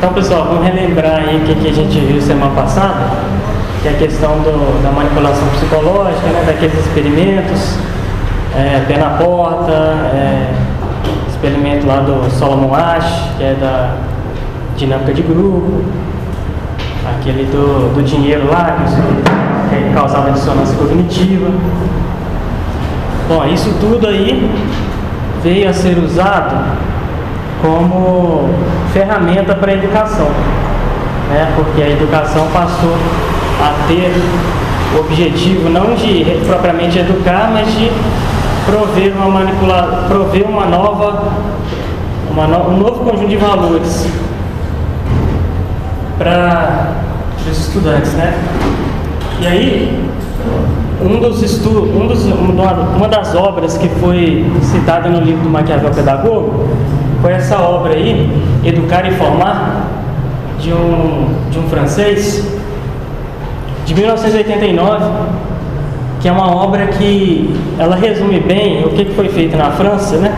Então, pessoal, vamos relembrar aí o que a gente viu semana passada, que é a questão da manipulação psicológica, né, daqueles experimentos, pé na porta, experimento lá do Solomon Asch, que é da dinâmica de grupo, aquele do dinheiro lá, que causava dissonância cognitiva. Bom, isso tudo aí veio a ser usado como ferramenta para a educação, né? Porque a educação passou a ter o objetivo não de propriamente educar, mas de prover um novo conjunto de valores para os estudantes, né? E aí, uma das obras que foi citada no livro do Maquiavel Pedagogo foi essa obra aí, Educar e Formar, de um francês, de 1989, que é uma obra que ela resume bem o que foi feito na França, né,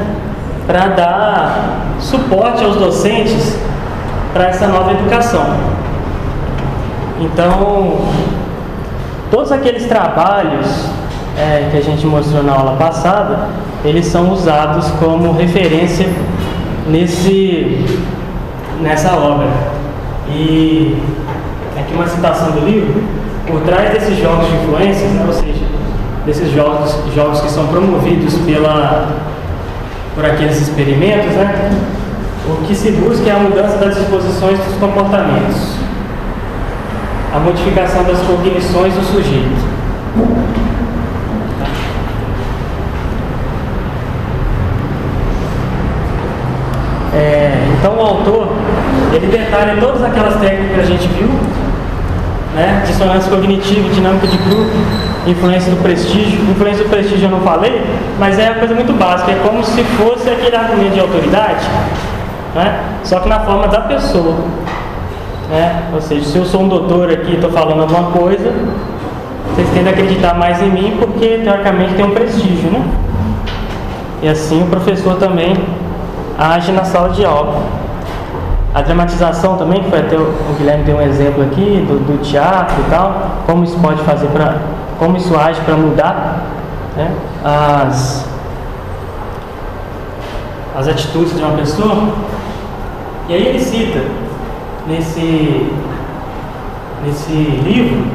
para dar suporte aos docentes para essa nova educação. Então, todos aqueles trabalhos que a gente mostrou na aula passada, eles são usados como referência nessa obra. E aqui uma citação do livro: por trás desses jogos de influências, né, ou seja, desses jogos que são promovidos por aqueles experimentos, né, o que se busca é a mudança das disposições dos comportamentos, a modificação das cognições do sujeito. Então o autor, ele detalha todas aquelas técnicas que a gente viu, né? Dissonância cognitiva, dinâmica de grupo, influência do prestígio. Influência do prestígio eu não falei, mas é uma coisa muito básica, é como se fosse aquele argumento de autoridade, né? Só que na forma da pessoa, né? Ou seja, se eu sou um doutor aqui e estou falando alguma coisa, vocês tendem a acreditar mais em mim porque teoricamente tem um prestígio, né? E assim o professor também age na sala de aula. A dramatização também, que foi até o Guilherme deu um exemplo aqui do teatro e tal, como isso pode fazer como isso age para mudar, né, as atitudes de uma pessoa. E aí ele cita nesse livro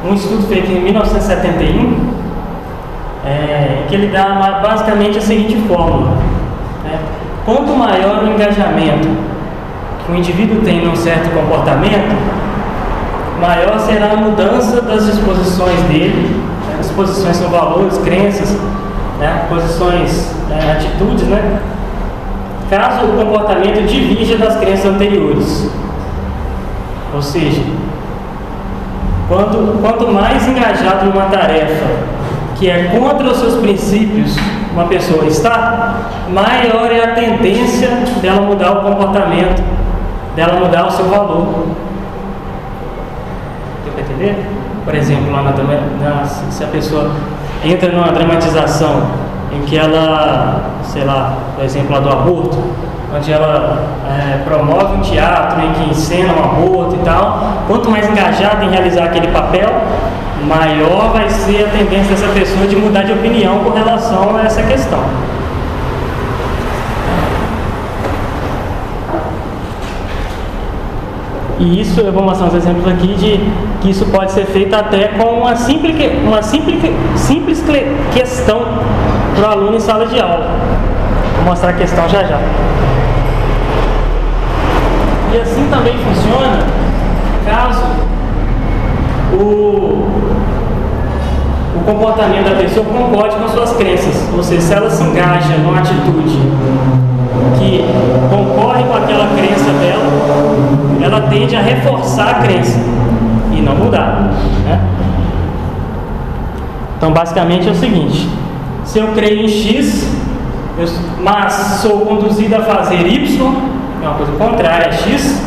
um estudo feito em 1971, que ele dá basicamente a seguinte fórmula, né? Quanto maior o engajamento que o indivíduo tem num certo comportamento, maior será a mudança das disposições dele. Disposições são valores, crenças, né? Posições, atitudes, né? Caso o comportamento divirja das crenças anteriores. Ou seja, quanto mais engajado numa tarefa que é contra os seus princípios uma pessoa está, maior é a tendência dela mudar o comportamento, dela mudar o seu valor. Deu para entender? Por exemplo, se a pessoa entra numa dramatização em que ela, sei lá, por exemplo, lá do aborto, onde ela promove um teatro em que encena um aborto e tal, quanto mais engajada em realizar aquele papel, maior vai ser a tendência dessa pessoa de mudar de opinião com relação a essa questão. E isso, eu vou mostrar uns exemplos aqui de que isso pode ser feito até com uma simples questão para o aluno em sala de aula. Vou mostrar a questão já já. E assim também funciona caso o comportamento da pessoa concorde com suas crenças. Ou seja, se ela se engaja numa atitude que concorre com aquela crença dela, ela tende a reforçar a crença e não mudar, né? Então basicamente é o seguinte: se eu creio em X, mas sou conduzido a fazer Y, é uma coisa contrária a X,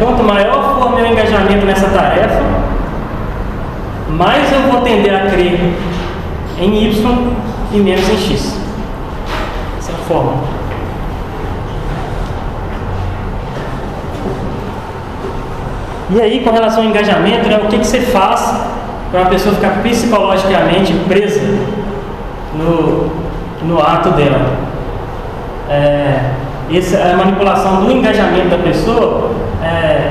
quanto maior for meu engajamento nessa tarefa, mais eu vou tender a crer em Y e menos em X. Essa forma. E aí, com relação ao engajamento, né, o que você faz para a pessoa ficar psicologicamente presa no ato dela? A manipulação do engajamento da pessoa,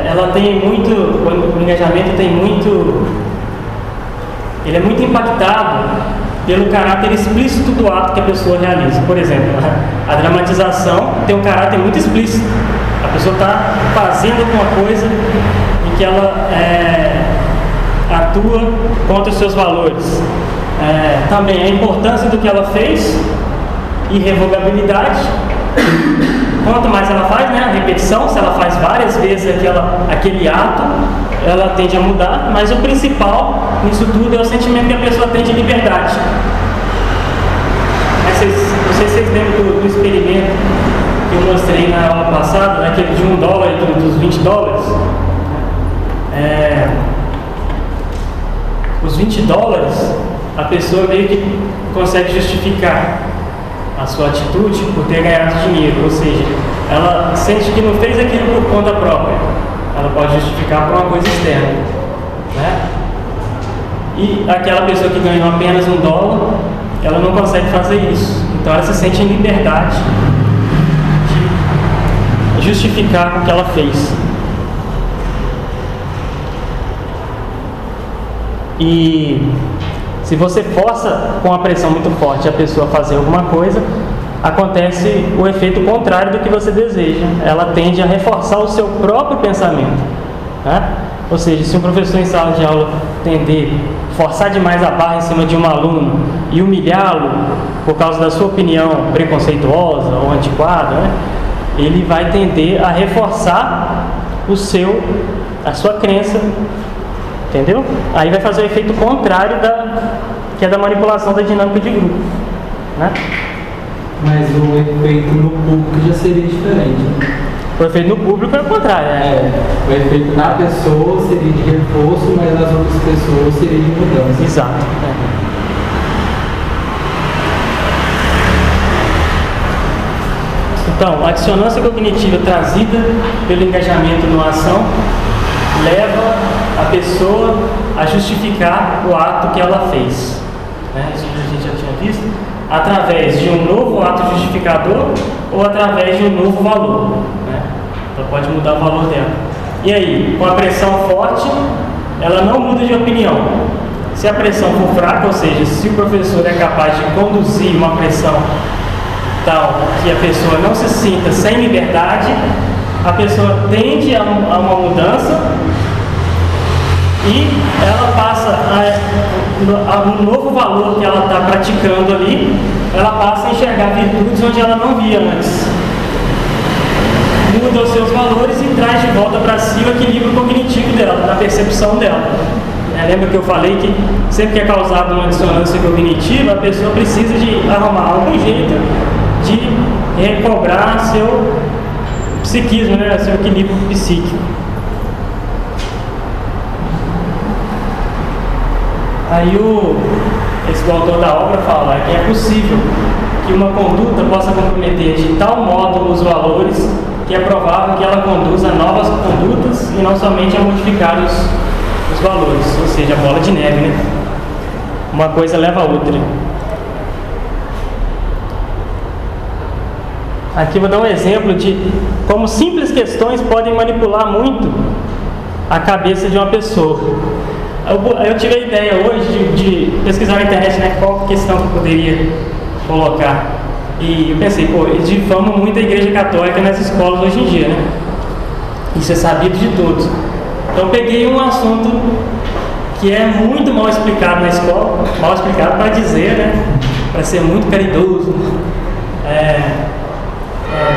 ela tem muito, o engajamento tem muito, ele é muito impactado pelo caráter explícito do ato que a pessoa realiza. Por exemplo, a dramatização tem um caráter muito explícito. A pessoa está fazendo alguma coisa em que ela atua contra os seus valores. Também a importância do que ela fez, irrevogabilidade. Quanto mais ela faz, né, a repetição, se ela faz várias vezes aquele ato, ela tende a mudar, mas o principal nisso tudo é o sentimento que a pessoa tem de liberdade. Não sei se vocês lembram do experimento que eu mostrei na aula passada, daquele de $1 e dos $20. Os $20, a pessoa meio que consegue justificar a sua atitude por ter ganhado dinheiro, ou seja, ela sente que não fez aquilo por conta própria, ela pode justificar por uma coisa externa, né? E aquela pessoa que ganhou apenas $1, ela não consegue fazer isso, então ela se sente em liberdade de justificar o que ela fez. E se você força com a pressão muito forte a pessoa a fazer alguma coisa, acontece o efeito contrário do que você deseja. Ela tende a reforçar o seu próprio pensamento, né? Ou seja, se um professor em sala de aula tender a forçar demais a barra em cima de um aluno e humilhá-lo por causa da sua opinião preconceituosa ou antiquada, né, ele vai tender a reforçar a sua crença. Entendeu? Aí vai fazer o efeito contrário que é da manipulação da dinâmica de grupo, né? Mas o efeito no público já seria diferente, né? O efeito no público é o contrário, né? O efeito na pessoa seria de reforço, mas nas outras pessoas seria de mudança. Exato. Então, a dissonância cognitiva trazida pelo engajamento numa ação leva a pessoa a justificar o ato que ela fez, né? Isso a gente já tinha visto, através de um novo ato justificador ou através de um novo valor, né? Ela pode mudar o valor dela. E aí, com a pressão forte, ela não muda de opinião. Se a pressão for fraca, ou seja, se o professor é capaz de conduzir uma pressão tal que a pessoa não se sinta sem liberdade, a pessoa tende a uma mudança e ela passa a um novo valor que ela está praticando ali, ela passa a enxergar virtudes onde ela não via antes. Muda os seus valores e traz de volta para si o equilíbrio cognitivo dela, da percepção dela. Lembra que eu falei que sempre que é causada uma dissonância cognitiva, a pessoa precisa de arrumar algum jeito de recobrar seu psiquismo, né? Seu equilíbrio psíquico. Aí esse autor da obra fala que é possível que uma conduta possa comprometer de tal modo os valores que é provável que ela conduza a novas condutas e não somente a modificar os valores, ou seja, a bola de neve, né? Uma coisa leva a outra. Aqui vou dar um exemplo de como simples questões podem manipular muito a cabeça de uma pessoa. Eu tive a ideia hoje de pesquisar na internet, né, qual questão que eu poderia colocar. E eu pensei, eles difamam muito a Igreja Católica nas escolas hoje em dia, né? Isso é sabido de todos. Então eu peguei um assunto que é muito mal explicado na escola, mal explicado para dizer, né, para ser muito caridoso.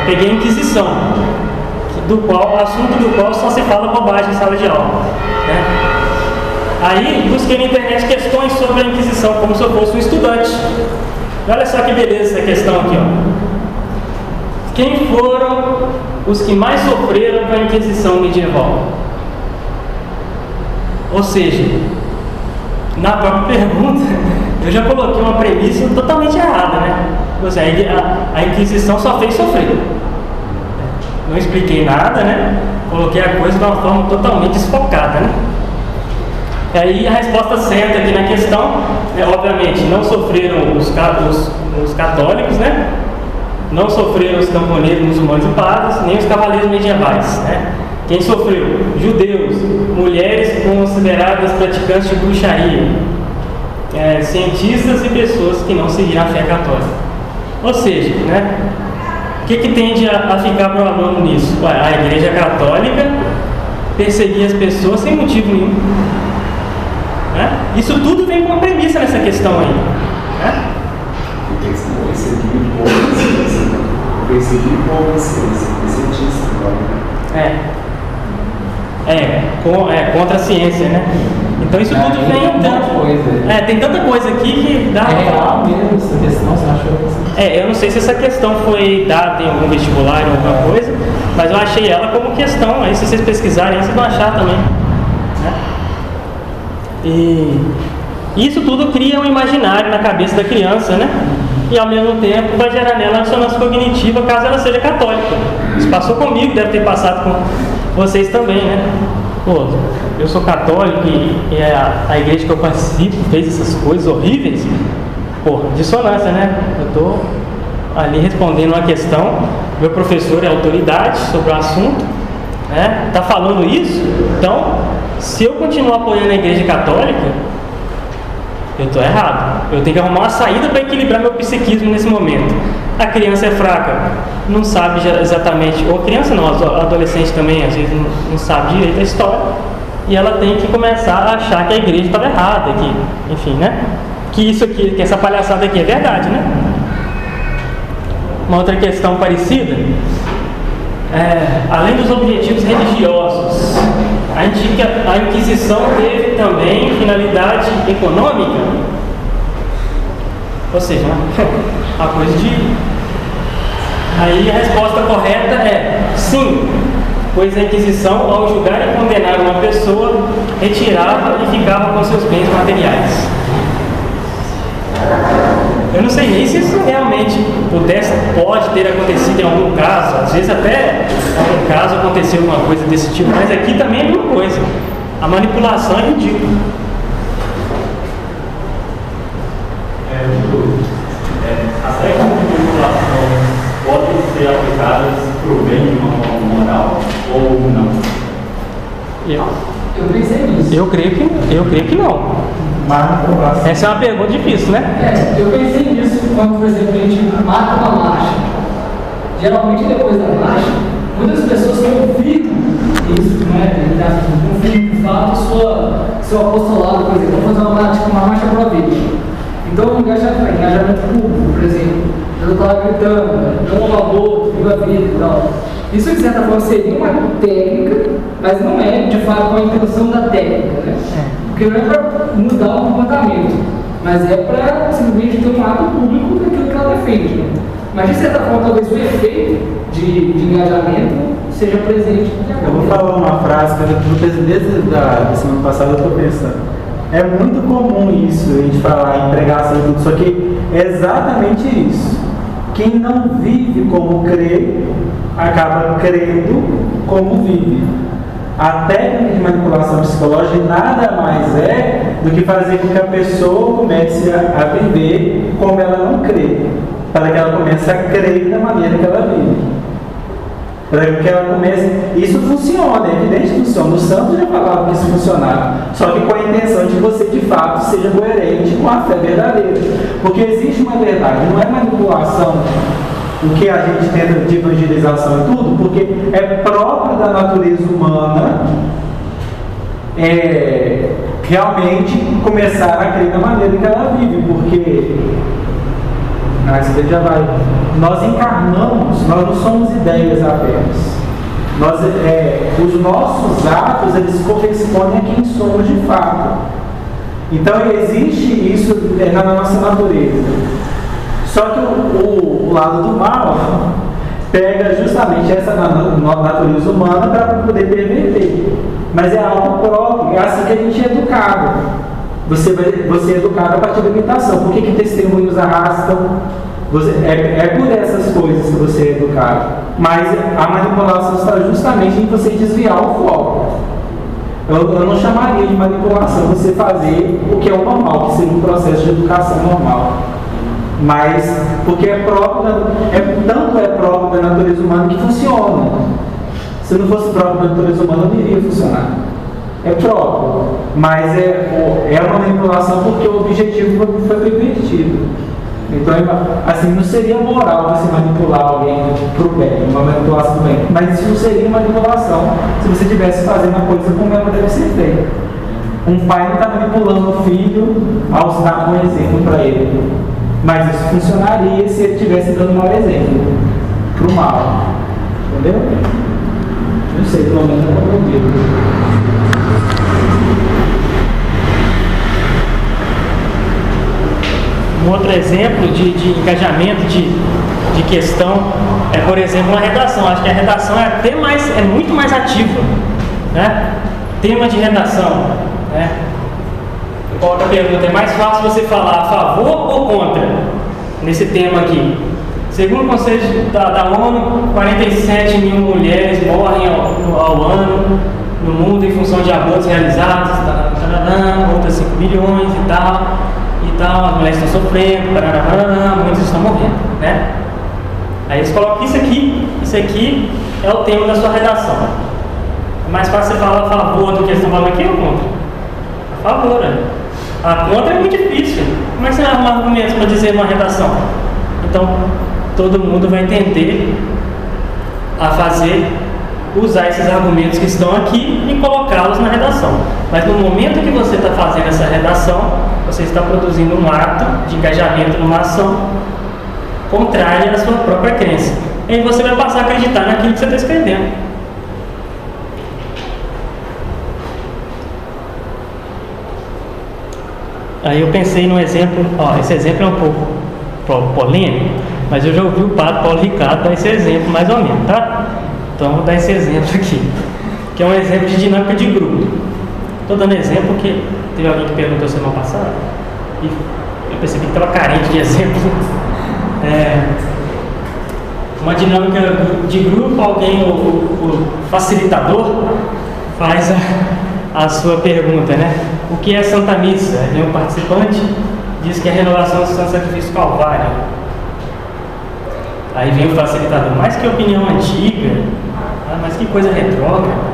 Peguei a Inquisição, assunto do qual só se fala bobagem em sala de aula, né? Aí busquei na internet questões sobre a Inquisição, como se eu fosse um estudante. E olha só que beleza essa questão aqui, ó. Quem foram os que mais sofreram com a Inquisição medieval? Ou seja, na própria pergunta, eu já coloquei uma premissa totalmente errada, né? Ou seja, a Inquisição só fez sofrer. não expliquei nada, né? Coloquei a coisa de uma forma totalmente desfocada, né? E aí a resposta certa aqui na questão, obviamente, não sofreram os católicos, né? Não sofreram os camponeses, muçulmanos e padres, nem os cavaleiros medievais, né? Quem sofreu? Judeus, mulheres consideradas praticantes de bruxaria, cientistas e pessoas que não seguiram a fé católica. Ou seja, né? O que tende a ficar para o aluno nisso? A Igreja Católica perseguia as pessoas sem motivo nenhum. Né? Isso tudo vem com uma premissa nessa questão aí. Né? Perseguir com a cientista. Contra a ciência, né? Então isso tudo vem tem tanta coisa aqui que dá. É real mesmo essa questão, você achou? Eu não sei se essa questão foi dada em algum vestibular ou alguma coisa, mas eu achei ela como questão. Aí se vocês pesquisarem, vocês vão achar também. Né? E isso tudo cria um imaginário na cabeça da criança, né? E ao mesmo tempo vai gerar nela uma dissonância cognitiva caso ela seja católica. Isso passou comigo, deve ter passado com vocês também, né? Pô, eu sou católico e a igreja que eu participo fez essas coisas horríveis. Pô, dissonância, né? Eu tô ali respondendo uma questão, meu professor é autoridade sobre o assunto, né? Tá falando isso, então se eu continuar apoiando a igreja católica, eu estou errado. Eu tenho que arrumar uma saída para equilibrar meu psiquismo nesse momento. A criança é fraca, não sabe exatamente, ou a criança não, a adolescente também às vezes não sabe direito a história, e ela tem que começar a achar que a igreja estava errada, enfim, né? Que isso aqui, que essa palhaçada aqui é verdade, né? Uma outra questão parecida, além dos objetivos religiosos, a Inquisição teve também finalidade econômica, ou seja, a coisa de... Aí a resposta correta é sim, pois a Inquisição, ao julgar e condenar uma pessoa, retirava e ficava com seus bens materiais. Eu não sei nem se isso realmente pode ter acontecido em algum caso, às vezes até em algum caso aconteceu alguma coisa desse tipo, mas aqui também é a mesma coisa. A manipulação é ridícula. As regras de manipulação podem ser aplicadas para o bem de uma forma moral ou não? Eu pensei nisso. Eu creio que não. Essa é uma pergunta difícil, né? Eu pensei nisso quando, por exemplo, a gente marca uma marcha. Geralmente, depois da marcha, muitas pessoas confirmam isso, né? Confirmam de fato seu apostolado, por exemplo. Vamos fazer uma marcha pró-vida. Então, o engajamento público, por exemplo, eu estou lá gritando, não ao aborto, viva a vida e tal. Isso, de certa forma, seria uma técnica, mas não é, de fato, com a intenção da técnica, né? Porque não é para mudar o comportamento, mas é para simplesmente ter um ato público daquilo que ela defende. Né? Mas, de certa forma, talvez o efeito de engajamento seja presente. Eu vou falar uma frase que desde a semana passada eu estou pensando. É muito comum isso, a gente falar em pregação e tudo, só que é exatamente isso. Quem não vive como crê, acaba crendo como vive. A técnica de manipulação psicológica nada mais é do que fazer com que a pessoa comece a viver como ela não crê, para que ela comece a crer da maneira que ela vive. Para que ela comece... Isso funciona, é evidente que funciona. O santo já falava que isso funcionava, só que com a intenção de você de fato seja coerente com a fé verdadeira. Porque existe uma verdade, não é manipulação o que a gente tenta de evangelização e tudo, porque é próprio da natureza humana realmente começar a crer da maneira que ela vive, porque nós encarnamos, nós não somos ideias apenas. Os nossos atos, eles correspondem a quem somos de fato. Então existe isso na nossa natureza. Só que o lado do mal pega justamente essa natureza humana para poder perverter. Mas é algo próprio, é assim que a gente é educado. Você é educado a partir da imitação. Por que testemunhos arrastam É por essas coisas que você é educado. Mas a manipulação está justamente em você desviar o foco. Eu não chamaria de manipulação você fazer o que é o normal, que seria um processo de educação normal. Mas porque tanto é próprio da natureza humana que funciona. Se não fosse próprio da natureza humana, não iria funcionar. É próprio, mas é uma manipulação porque o objetivo foi permitido. Então, assim, não seria moral você manipular alguém para o bem, uma manipulação do bem, mas isso não seria manipulação se você estivesse fazendo a coisa como ela deve ser feita. Um pai não está manipulando o filho ao dar um exemplo para ele, mas isso funcionaria se ele estivesse dando um mau exemplo para o mal. Entendeu? Não sei, pelo menos eu não entendi. Um outro exemplo de engajamento, de questão, é, por exemplo, uma redação. Acho que a redação é muito mais ativa, né? Tema de redação, né? Outra pergunta, é mais fácil você falar a favor ou contra nesse tema aqui? Segundo o Conselho da ONU, 47 mil mulheres morrem ao ano no mundo em função de abortos realizados, outras 5 milhões e tal, as mulheres estão sofrendo, muitos estão morrendo, né? Aí eles colocam isso aqui é o tema da sua redação. É mais fácil você falar a favor do que eles estão falando aqui ou contra? A favor, né? A contra é muito difícil. Como é que você arruma argumentos para dizer uma redação? Então, todo mundo vai entender usar esses argumentos que estão aqui e colocá-los na redação. Mas no momento que você está fazendo essa redação, você está produzindo um ato de engajamento numa ação contrária à sua própria crença. E aí você vai passar a acreditar naquilo que você está escrevendo. Aí eu pensei num exemplo, esse exemplo é um pouco polêmico, mas eu já ouvi o padre Paulo Ricardo dar esse exemplo mais ou menos, tá? Então eu vou dar esse exemplo aqui, que é um exemplo de dinâmica de grupo. Estou dando exemplo porque teve alguém que perguntou semana passada e eu percebi que estava carente de exemplo. Uma dinâmica de grupo, o facilitador faz a sua pergunta, né? O que é Santa Missa? Um participante diz que é a renovação do Santo Sacrifício Calvário. Aí vem o facilitador, mas que opinião antiga, mas que coisa retrógrada.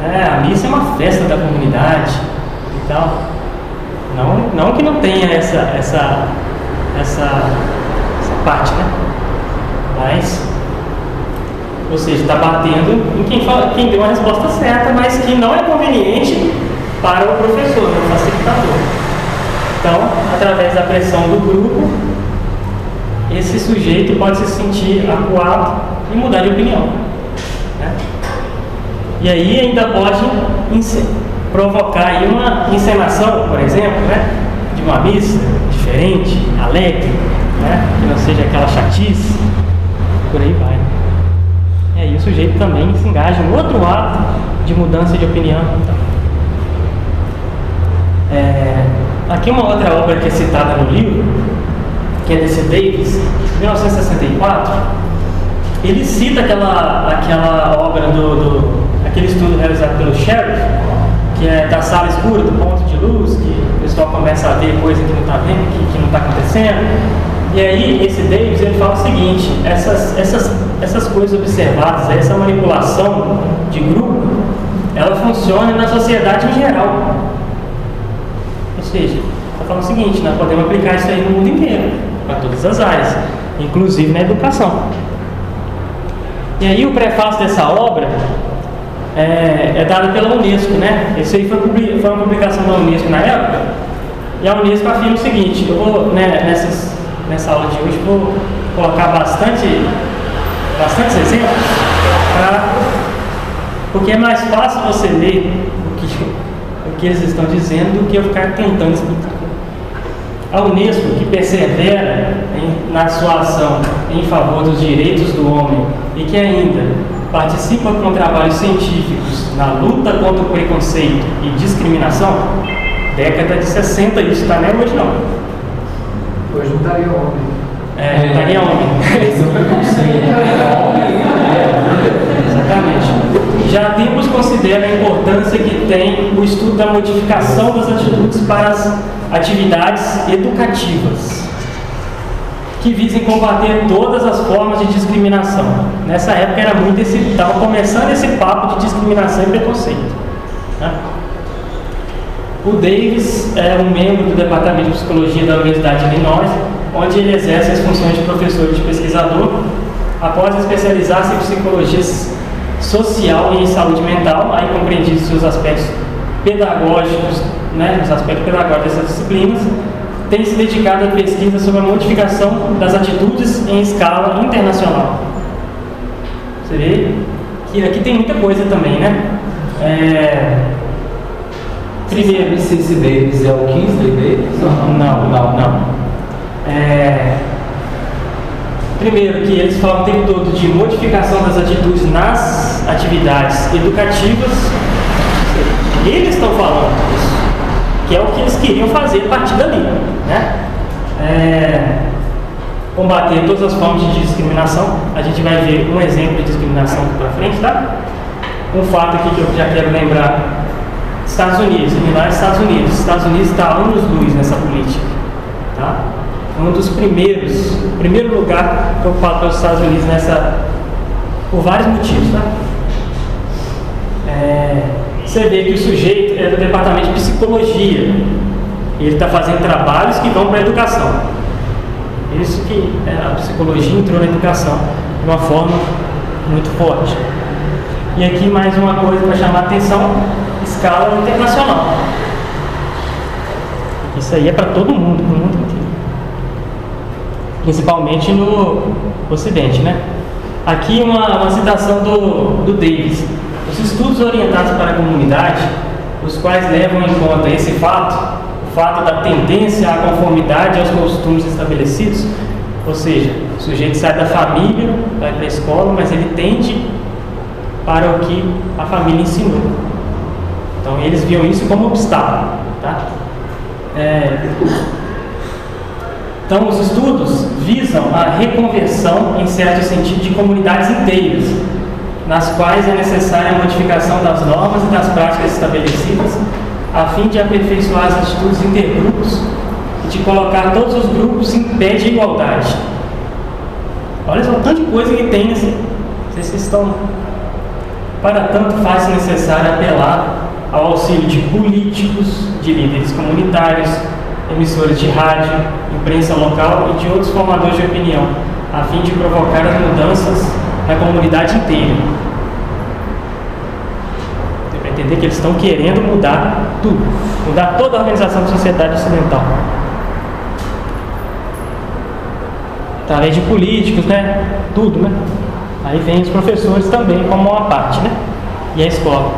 A missa é uma festa da comunidade e tal. Não que não tenha essa parte, né? Mas, ou seja, está batendo em quem deu a resposta certa, mas que não é conveniente para o professor, o facilitador. Então, através da pressão do grupo, esse sujeito pode se sentir acuado e mudar de opinião, né? E aí ainda pode provocar aí uma encenação, por exemplo, né, de uma missa diferente, alegre, né, que não seja aquela chatice, por aí vai. E aí o sujeito também se engaja em outro ato de mudança de opinião. Aqui uma outra obra que é citada no livro, que é desse Davis, de 1964, ele cita aquela obra aquele estudo realizado pelo Sheriff, que é da sala escura, do ponto de luz, que o pessoal começa a ver coisa que não está vendo, que não está acontecendo. E aí esse Davis ele fala o seguinte: essas coisas observadas, essa manipulação de grupo, ela funciona na sociedade em geral. Ou seja, está falando o seguinte: nós podemos aplicar isso aí no mundo inteiro, para todas as áreas, inclusive na educação. E aí o prefácio dessa obra é dado pela Unesco, né? Isso aí foi uma publicação da Unesco na época. E a Unesco afirma o seguinte: eu vou, né, nessa aula de hoje, vou colocar bastantes exemplos, porque é mais fácil você ler o que eles estão dizendo do que eu ficar tentando explicar. A Unesco, que persevera na sua ação em favor dos direitos do homem e que ainda participa com trabalhos científicos na luta contra o preconceito e discriminação, década de 60, isso está nem hoje não. Hoje não estaria homem. Estaria homem. Esse é um preconceito. Exatamente. Já Tempos considera a importância que tem o estudo da modificação das atitudes para as atividades educativas, que visem combater todas as formas de discriminação. Nessa época era muito estava começando esse papo de discriminação e preconceito, né? O Davis é um membro do Departamento de Psicologia da Universidade de Illinois, onde ele exerce as funções de professor e de pesquisador. Após especializar-se em psicologia social e em saúde mental, aí compreendidos seus aspectos pedagógicos, né, os aspectos pedagógicos dessas disciplinas, tem se dedicado à pesquisa sobre a modificação das atitudes em escala internacional. Você vê que aqui tem muita coisa também, né? Primeiro, se esse Davis é o Kingsley Davis? Não. Primeiro, que eles falam o tempo todo de modificação das atitudes nas atividades educativas. Eles estão falando disso, que é o que eles queriam fazer a partir dali, né? Combater todas as formas de discriminação. A gente vai ver um exemplo de discriminação aqui para frente, tá? Um fato aqui que eu já quero lembrar: Estados Unidos, Estados Unidos está a anos-luz nessa política, tá? Um dos primeiros, o primeiro lugar que eu falo para os Estados Unidos por vários motivos, tá? Você vê que o sujeito é do departamento de psicologia, e ele está fazendo trabalhos que vão para a educação. Isso que a psicologia entrou na educação de uma forma muito forte. E aqui mais uma coisa para chamar a atenção: escala internacional. Isso aí é para todo mundo, no mundo inteiro, principalmente no Ocidente, né? Aqui uma citação do Davis: os estudos orientados para a comunidade, os quais levam em conta esse fato, o fato da tendência à conformidade aos costumes estabelecidos, ou seja, o sujeito sai da família, vai para a escola, mas ele tende para o que a família ensinou. Então eles viam isso como obstáculo, tá? Então os estudos visam a reconversão, em certo sentido, de comunidades inteiras, nas quais é necessária a modificação das normas e das práticas estabelecidas, a fim de aperfeiçoar as atitudes intergrupos e de colocar todos os grupos em pé de igualdade. Olha só o tanto de coisa que tem assim. Vocês estão... Para tanto, faz-se necessário apelar ao auxílio de políticos, de líderes comunitários, emissores de rádio, imprensa local e de outros formadores de opinião, a fim de provocar as mudanças na comunidade inteira. Deu para entender que eles estão querendo mudar tudo, mudar toda a organização da sociedade ocidental. Através de políticos, né? Tudo, né? Aí vem os professores também como uma parte, né? E a escola.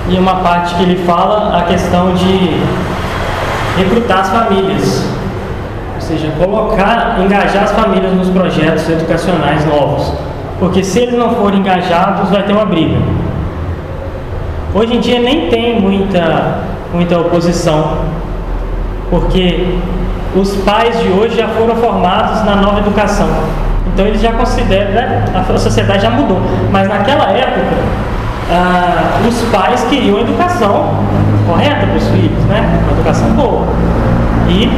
E uma parte que ele fala a questão de recrutar as famílias, ou seja, engajar as famílias nos projetos educacionais novos, porque se eles não forem engajados vai ter uma briga. Hoje em dia nem tem muita oposição, porque os pais de hoje já foram formados na nova educação, então eles já consideram, né, a sociedade já mudou, mas naquela época os pais queriam educação correta para os filhos, né? Uma educação boa. E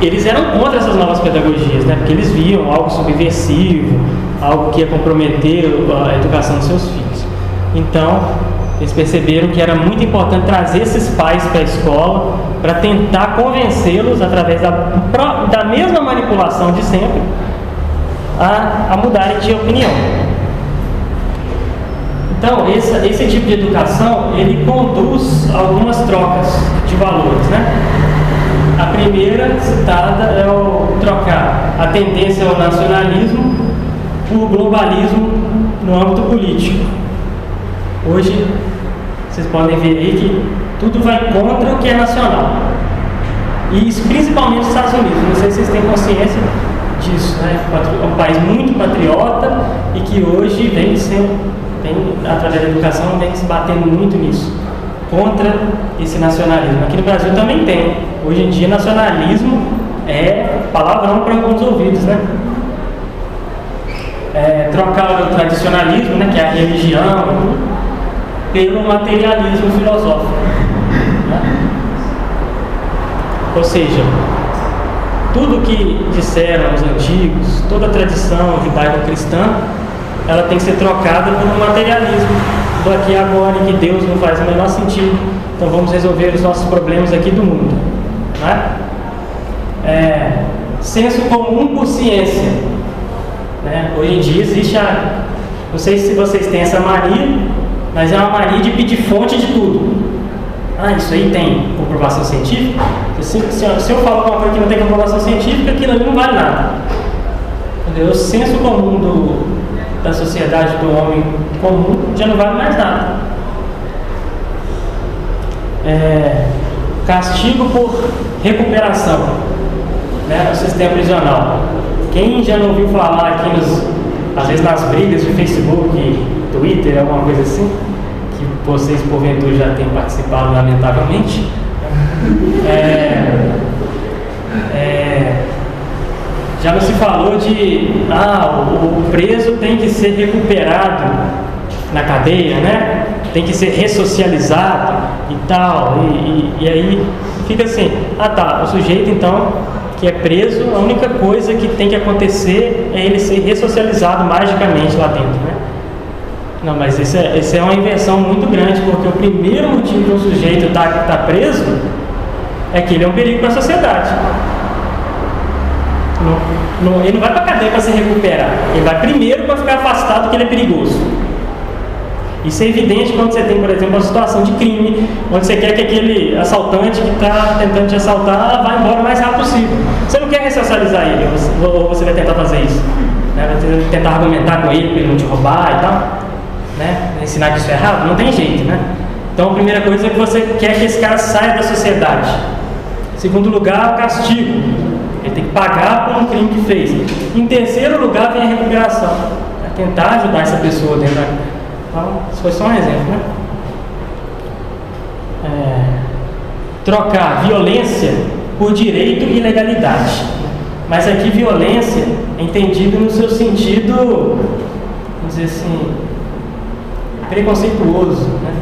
eles eram contra essas novas pedagogias, né? Porque eles viam algo subversivo, algo que ia comprometer a educação dos seus filhos. Então, eles perceberam que era muito importante trazer esses pais para a escola para tentar convencê-los, através da mesma manipulação de sempre, a mudarem de opinião. Então, esse tipo de educação, ele conduz algumas trocas de valores, né? A primeira citada é o trocar a tendência ao nacionalismo por globalismo no âmbito político. Hoje, vocês podem ver aí que tudo vai contra o que é nacional. E isso, principalmente nos Estados Unidos. Não sei se vocês têm consciência disso, né? É um país muito patriota e que hoje através da educação, vem se batendo muito nisso. contra esse nacionalismo. Aqui no Brasil também tem. Hoje em dia, nacionalismo é palavrão para alguns ouvidos, né? Trocar o tradicionalismo, né, que é a religião, pelo materialismo filosófico. Né? Ou seja, tudo que disseram os antigos, toda a tradição judaico-cristã, ela tem que ser trocada por um materialismo do aqui e agora, em que Deus não faz o menor sentido. Então vamos resolver os nossos problemas aqui do mundo. Né? Senso comum por ciência. Né? Hoje em dia existe não sei se vocês têm essa mania, mas é uma mania de pedir fonte de tudo. Isso aí tem comprovação científica? Se eu falo alguma coisa que não tem comprovação científica, aquilo ali não vale nada. Entendeu? O senso comum da sociedade, do homem comum, já não vale mais nada. Castigo por recuperação, né, no sistema prisional. Quem já não ouviu falar aqui, às vezes nas brigas de Facebook, Twitter, alguma coisa assim, que vocês porventura já têm participado, lamentavelmente, já não se falou de o preso tem que ser recuperado na cadeia, né? Tem que ser ressocializado e tal, e aí fica assim, o sujeito então que é preso, a única coisa que tem que acontecer é ele ser ressocializado magicamente lá dentro, né? Não, mas isso é uma invenção muito grande, porque o primeiro motivo de um sujeito estar preso é que ele é um perigo para a sociedade. Ele não vai para a cadeia para se recuperar, ele vai primeiro para ficar afastado porque ele é perigoso. Isso é evidente quando você tem, por exemplo, uma situação de crime, onde você quer que aquele assaltante que está tentando te assaltar vá embora o mais rápido possível. Você não quer ressocializar ele, ou você vai tentar fazer isso, né? Vai tentar argumentar com ele para ele não te roubar e tal, né? Ensinar que isso é errado? Não tem jeito, né? Então a primeira coisa é que você quer que esse cara saia da sociedade. Segundo lugar, o castigo. Ele tem que pagar por um crime que fez. Em terceiro lugar, vem a recuperação. Tentar ajudar essa pessoa dentro da... Então, isso foi só um exemplo, né? Trocar violência por direito e legalidade. Mas aqui violência é entendido no seu sentido, vamos dizer assim, preconceituoso, né?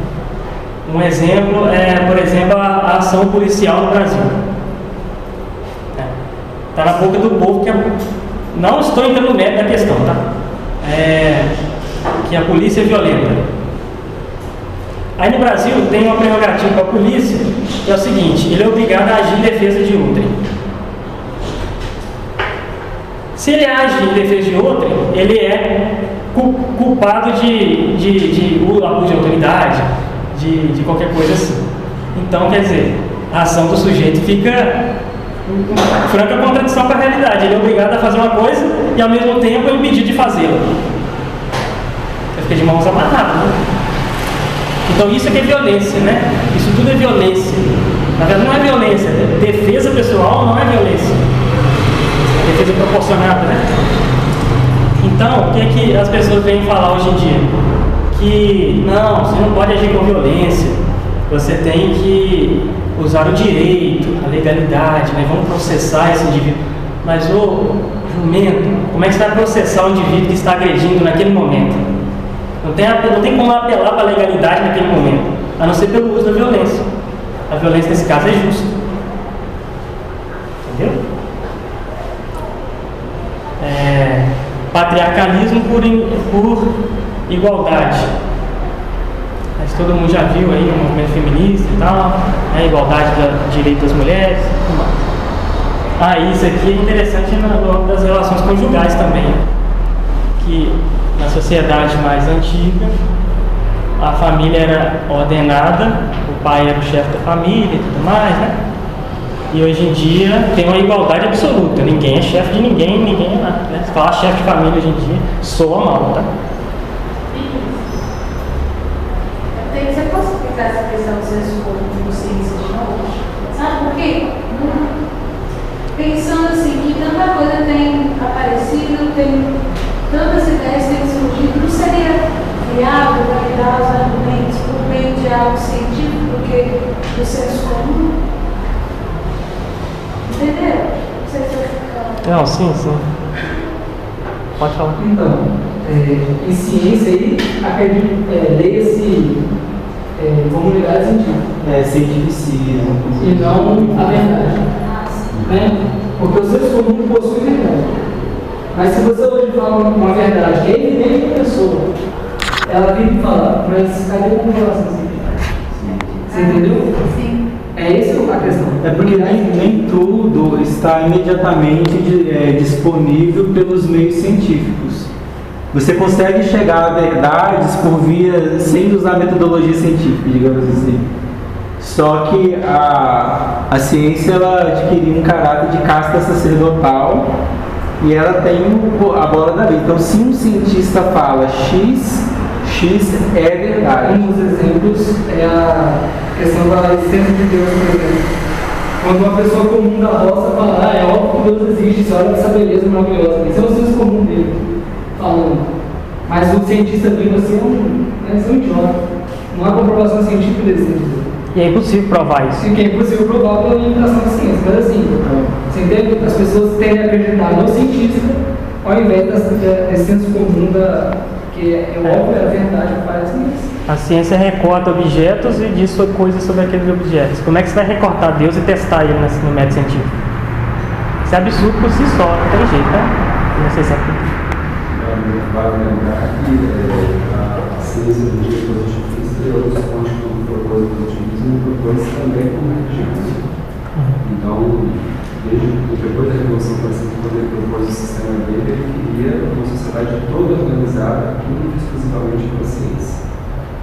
Um exemplo por exemplo, a ação policial no Brasil. Está na boca do povo que não estou entrando no mérito da questão, tá? Que a polícia é violenta. Aí no Brasil tem uma prerrogativa para a polícia, que é o seguinte: ele é obrigado a agir em defesa de outrem. Se ele age em defesa de outrem, ele é culpado de abuso de autoridade, de qualquer coisa assim. Então, quer dizer, a ação do sujeito fica em franca contradição com a realidade. Ele é obrigado a fazer uma coisa e ao mesmo tempo é impedido de fazê-la. Ele fica de mãos amarradas, né? Então isso aqui é violência, né? Isso tudo é violência. Na verdade não é violência, defesa pessoal não é violência. É defesa proporcionada, né? Então, o que é que as pessoas vêm falar hoje em dia? Que não, você não pode agir com violência, você tem que usar o direito, a legalidade, né? Vamos processar esse indivíduo. Mas, ô jumento, como é que você vai processar o indivíduo que está agredindo naquele momento? Não tem como apelar para a legalidade naquele momento, a não ser pelo uso da violência. A violência nesse caso é justa. Entendeu? Patriarcalismo por igualdade. Mas todo mundo já viu aí o movimento feminista e tal, a igualdade do direito das mulheres. Isso aqui é interessante no âmbito das relações conjugais também, que na sociedade mais antiga a família era ordenada, o pai era o chefe da família e tudo mais, né? E hoje em dia tem uma igualdade absoluta, ninguém é chefe de ninguém é nada, né? Se falar chefe de família hoje em dia, soa mal, tá? Você pode explicar essa questão do senso comum de consciência de novo? Sabe por quê? Pensando assim, que tanta coisa tem aparecido, tem tantas ideias têm surgido, não seria viável validar os argumentos por meio de algo científico? porque do senso comum. Entendeu? Não sei se eu fico. Não, sim. Pode falar. Então, em ciência aí, leia-se comunidade científica. Cientificismo. E não a verdade. Né? Porque o senso comum possui verdade. Mas se você hoje fala uma verdade que é evidente para a pessoa, ela vive e fala, mas cadê a comprovação científica? Você entendeu? Sim. É essa a questão. É porque nem tudo está imediatamente disponível pelos meios científicos. Você consegue chegar a verdades por via sem usar metodologia científica, digamos assim. Só que a ciência ela adquiriu um caráter de casta sacerdotal e ela tem a bola da lei. Então, se um cientista fala X é verdade. Um dos exemplos é a questão da existência de Deus, por exemplo. Quando uma pessoa comum da roça fala, é óbvio que Deus existe, olha essa beleza maravilhosa. Esse é o senso comum dele, falando. Mas o cientista vivo assim é um idiota. Não há comprovação científica desse sentido. E é impossível provar isso. Sim, que é impossível provar pela limitação da ciência. Mas assim, você entende? As pessoas tendem a acreditar no cientista ao invés desse senso comum que é óbvio, é a verdade, parece isso. A ciência recorta objetos e diz coisas sobre aqueles objetos. Como é que você vai recortar Deus e testar ele no método científico? Isso é absurdo por si só, não tem jeito, né? Não sei se é Vale lembrar que a ciência do dia positivista e outros pontos que propôs o positivismo propôs também como religião. Então, depois da Revolução Francesa, quando ele propôs o sistema dele, ele queria uma sociedade toda organizada única e exclusivamente pela ciência.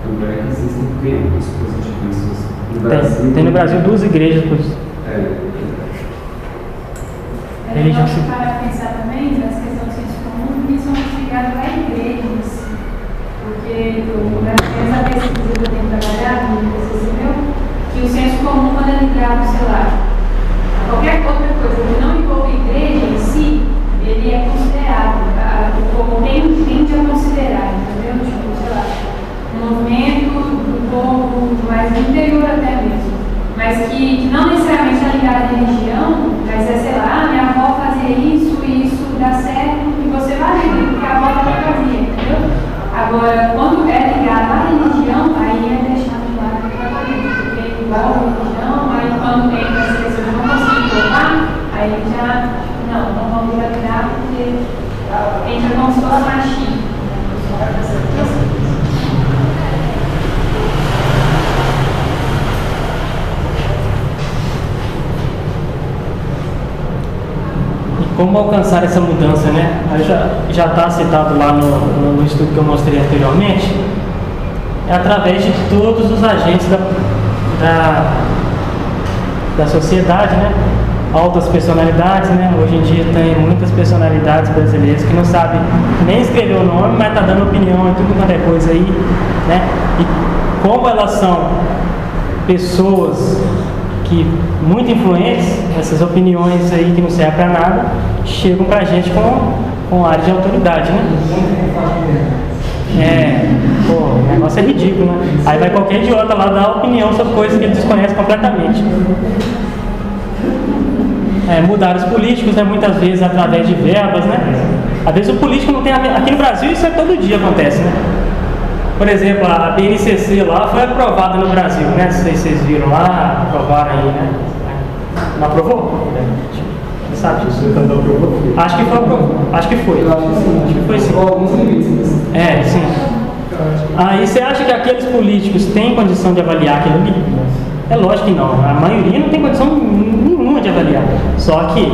Tanto é que existem templos positivistas no Brasil. Tem no Brasil 2 igrejas por isso. Religião. Para pensar também nessa questão do senso comum, que são ligados à igreja em si. Porque essa pesquisa que eu tenho trabalhado, que o senso comum, quando é ligado, sei lá, a qualquer outra coisa que não envolva a igreja em si, ele é considerado. O povo tende a considerar, entendeu? Tipo, sei lá, um movimento do povo mais do interior até mesmo. Mas que não necessariamente está ligado à religião, mas é, sei lá, minha avó fazia isso e isso dá certo e você vai ver, porque a avó também fazia, entendeu? Agora, quando é ligado à religião, aí é deixado de lado completamente, porque envolve a religião, aí quando tem as pessoas não conseguem provar, aí já, não vamos validar porque entra como se fosse machismo. Como alcançar essa mudança, né? Já está citado lá no estudo que eu mostrei anteriormente, é através de todos os agentes da sociedade, né? Altas personalidades, né? Hoje em dia tem muitas personalidades brasileiras que não sabem nem escrever o nome, mas está dando opinião em tudo quanto é coisa aí, né? E como elas são pessoas muito influentes, essas opiniões aí que não servem para nada, chegam pra gente com área de autoridade, né? O negócio é ridículo, né? Aí vai qualquer idiota lá dar opinião sobre coisas que ele desconhece completamente. Mudar os políticos, né? Muitas vezes através de verbas, né? Às vezes o político não tem aqui no Brasil isso todo dia acontece, né? Por exemplo, a BNCC lá foi aprovada no Brasil, né? Não sei se vocês viram lá, aprovaram aí, né? Não aprovou? Você sabe disso? Acho que foi aprovado. Acho que foi. Acho que foi sim. Alguns limites. Sim. Aí você acha que aqueles políticos têm condição de avaliar aquilo ali? É lógico que não. A maioria não tem condição nenhuma de avaliar. Só que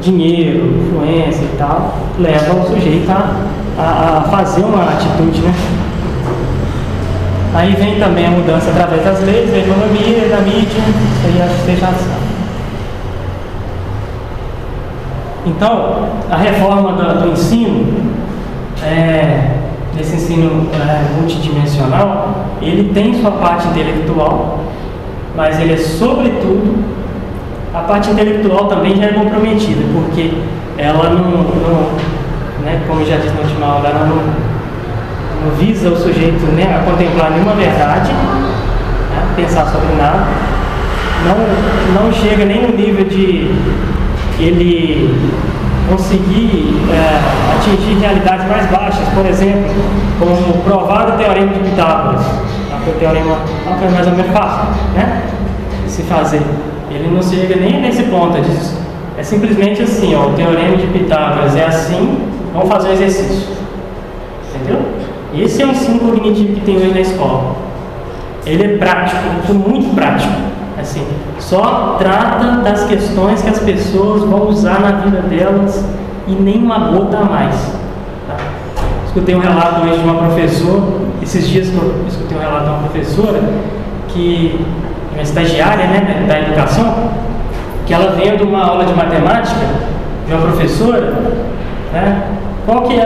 dinheiro, influência e tal, leva o sujeito a fazer uma atitude, né? Aí vem também a mudança através das leis, da economia, da mídia, isso aí acho que você já sabe. Então, a reforma do ensino, desse ensino multidimensional, ele tem sua parte intelectual, mas ele é sobretudo, a parte intelectual também já é comprometida, porque ela não né, como eu já disse na última aula, ela não visa o sujeito, né, a contemplar nenhuma verdade, né? pensar sobre nada, não chega nem no nível de ele conseguir atingir realidades mais baixas, por exemplo, como provar o teorema de Pitágoras. O teorema é mais ou menos fácil, né, de se fazer. Ele não chega nem nesse ponto, é simplesmente assim, ó, o teorema de Pitágoras é assim, vamos fazer um exercício. Entendeu? Esse é o ensino cognitivo que tem hoje na escola. Ele é prático, muito prático. Assim, só trata das questões que as pessoas vão usar na vida delas e nem uma gota a mais. Tá? Escutei um relato hoje de uma professora, esses dias que eu escutei um relato de uma professora, que uma estagiária, né, da educação, que ela vendo uma aula de matemática de uma professora, né, como que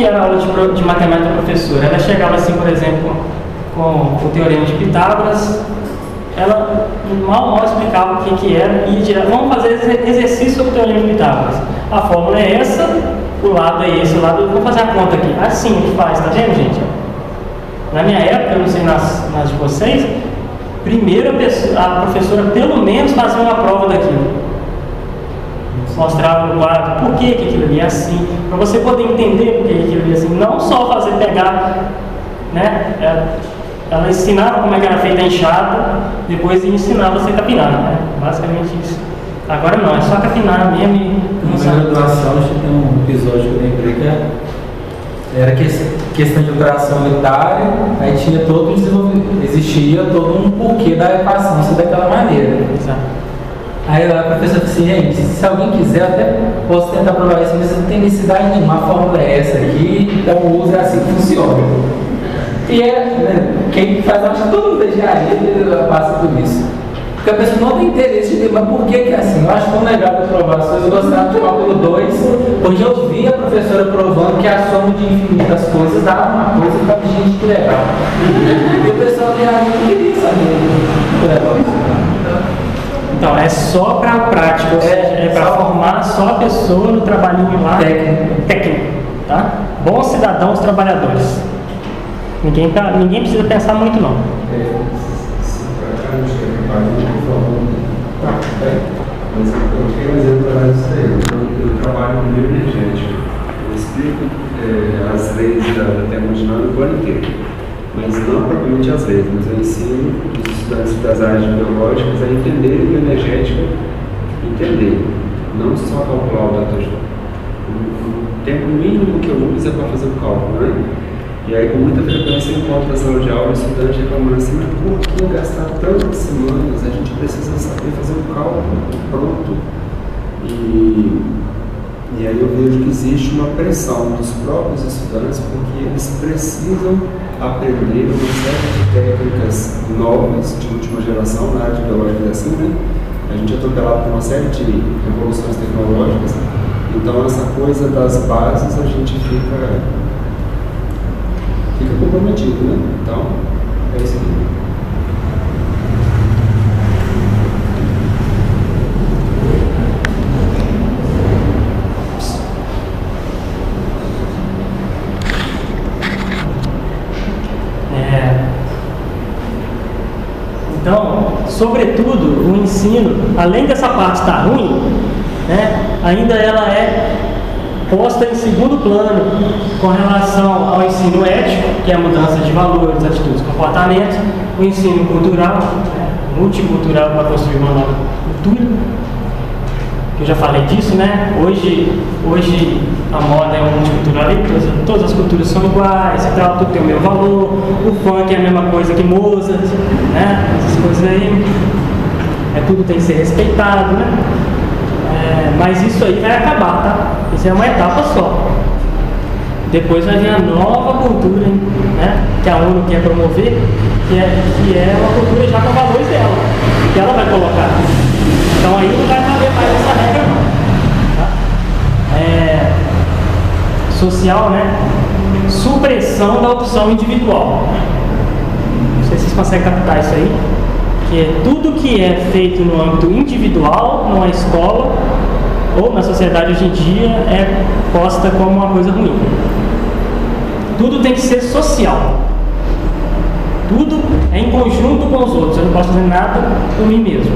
era a aula de matemática da professora? Ela chegava assim, por exemplo, com o teorema de Pitágoras, ela mal explicava o que era e ia direto, vamos fazer exercício sobre o teorema de Pitágoras. A fórmula é essa, o lado é esse, o lado, vamos fazer a conta aqui. Assim que faz, tá vendo, gente? Na minha época, eu não sei nas de vocês, primeiro a professora pelo menos fazia uma prova daquilo. Mostrava no quadro por que aquilo ali é assim, para você poder entender por que aquilo ali é assim. Não só pegar, né? Ela ensinava como é que era feita a enxada, depois ensinava você a capinar, né? Basicamente isso. Agora não, é só capinar mesmo e na graduação, a gente tem um episódio que eu lembrei que era questão de operação unitária, aí tinha todo um desenvolvimento, existia todo um porquê da equação ser daquela maneira. Exato. Aí a professora disse, gente, se alguém quiser, eu até posso tentar provar isso, mas não tem necessidade nenhuma, a fórmula é essa aqui, então o uso é assim que funciona. E né, quem faz, acho que todo mundo da engenharia passa por isso. Porque a pessoa não tem interesse de ver, mas por que é assim? Eu acho tão legal de provar as coisas. Eu gostava de cálculo 2, hoje eu vi a professora provando que a soma de infinitas coisas dava uma coisa e falava, gente, que legal. E o pessoal realmente não queria saber. Então, é só para a prática, ou seja, é para formar só a pessoa no trabalhinho lá técnico, tá? Bons cidadãos trabalhadores. Ninguém precisa pensar muito, não. Mas eu tenho um exemplo para dar isso aí. Eu trabalho com meio energético. Eu explico as leis da termodinâmica o ano inteiro. Mas não propriamente as leis, mas eu ensino os estudantes das áreas biológicas a entenderem o energético, entender, não só calcular o data. O tempo mínimo que eu uso é para fazer o cálculo, né? E aí, com muita frequência, eu encontro na sala de aula o estudante reclamando assim, mas por que gastar tantas semanas? A gente precisa saber fazer o cálculo, pronto. E aí eu vejo que existe uma pressão dos próprios estudantes, porque eles precisam aprender uma série de técnicas novas, de última geração, na área de biológica assim, né? A gente é atropelado por uma série de revoluções tecnológicas, então essa coisa das bases a gente fica comprometido, né? Então, é isso aqui. Então, sobretudo, o ensino, além dessa parte estar ruim, né, ainda ela é posta em segundo plano com relação ao ensino ético, que é a mudança de valores, atitudes, comportamentos, o ensino cultural, multicultural para construir uma nova cultura. Eu já falei disso, né? Hoje a moda é o multiculturalismo, todas as culturas são iguais e tal, tudo tem o mesmo valor, o funk é a mesma coisa que Mozart, né? Essas coisas aí, tudo tem que ser respeitado, né? Mas isso aí vai acabar, tá? Isso é uma etapa só. Depois vai vir a nova cultura, né? Que a ONU quer promover, que é uma cultura já com valores dela, que ela vai colocar. Então aí não vai haver mais essa regra não. Tá? Social, né? Supressão da opção individual. Não sei se vocês conseguem captar isso aí. Que é tudo que é feito no âmbito individual, numa escola ou na sociedade hoje em dia, é posta como uma coisa ruim. Tudo tem que ser social. Tudo é em conjunto com os outros. Eu não posso fazer nada por mim mesmo.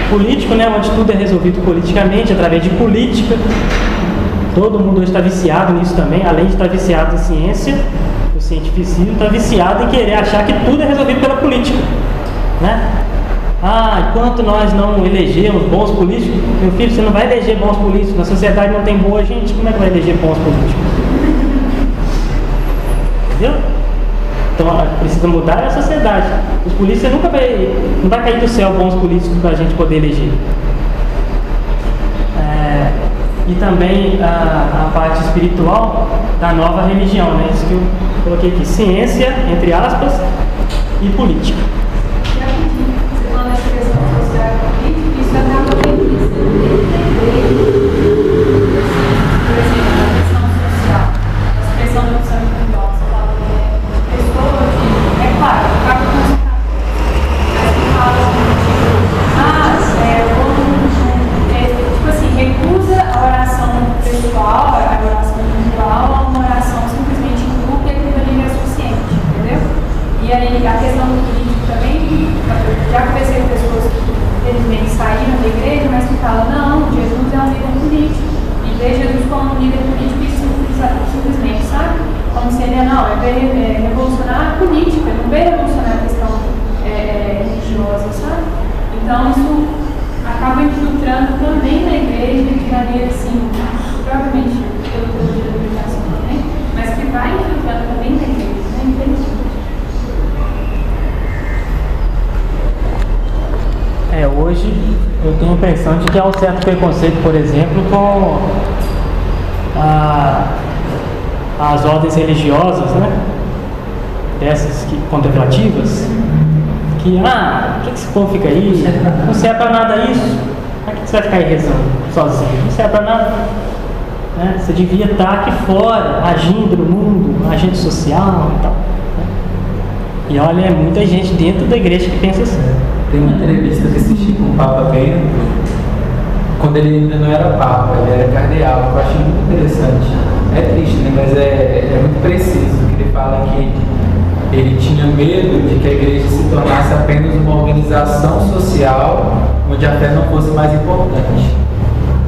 Político, né, onde tudo é resolvido politicamente, através de política. Todo mundo hoje está viciado nisso também, além de estar viciado em ciência, o cientificismo está viciado em querer achar que tudo é resolvido pela política, né? Enquanto nós não elegermos bons políticos, meu filho, você não vai eleger bons políticos, na sociedade não tem boa gente, como é que vai eleger bons políticos? Entendeu? Então precisa mudar a sociedade. Os políticos não vai cair do céu bons políticos para a gente poder eleger. E também a parte espiritual da nova religião, né? Isso que eu coloquei aqui, ciência, entre aspas, e política. Você falando dessa questão social e política, isso acaba bem isso, por exemplo, a questão social, a expressão da opção individual, você fala pessoas que, é claro, acaba com os mas que fala tipo assim, recusa a oração pessoal, a oração individual, a uma oração simplesmente em grupo e aquilo ali é suficiente, entendeu? E aí a questão do político também, já conversei com pessoas que infelizmente saíram da igreja, mas que falam, não, Jesus é um líder político, e vê Jesus como um líder político e simplesmente, sabe? Como se ele revolucionar a política, não veio revolucionar a questão religiosa, sabe? Então isso acaba infiltrando também na igreja de maneira assim, provavelmente pelo teologia da educação também, mas que vai infiltrando também na igreja, né? Infelizmente. Hoje eu tenho a impressão de que há um certo preconceito, por exemplo, com as ordens religiosas, né? Dessas contemplativas, que, o que esse povo fica aí? Não serve para nada isso. Para que você vai ficar aí rezando sozinho? Não serve para nada. Né? Você devia estar aqui fora, agindo no mundo, agente social e tal. Né? E olha, é muita gente dentro da igreja que pensa assim. Tem uma entrevista que assisti com o Papa Bento, quando ele ainda não era Papa, ele era cardeal, que eu achei muito interessante. É triste, né? Mas é muito preciso, que ele fala que ele tinha medo de que a igreja se tornasse apenas uma organização social onde a fé não fosse mais importante.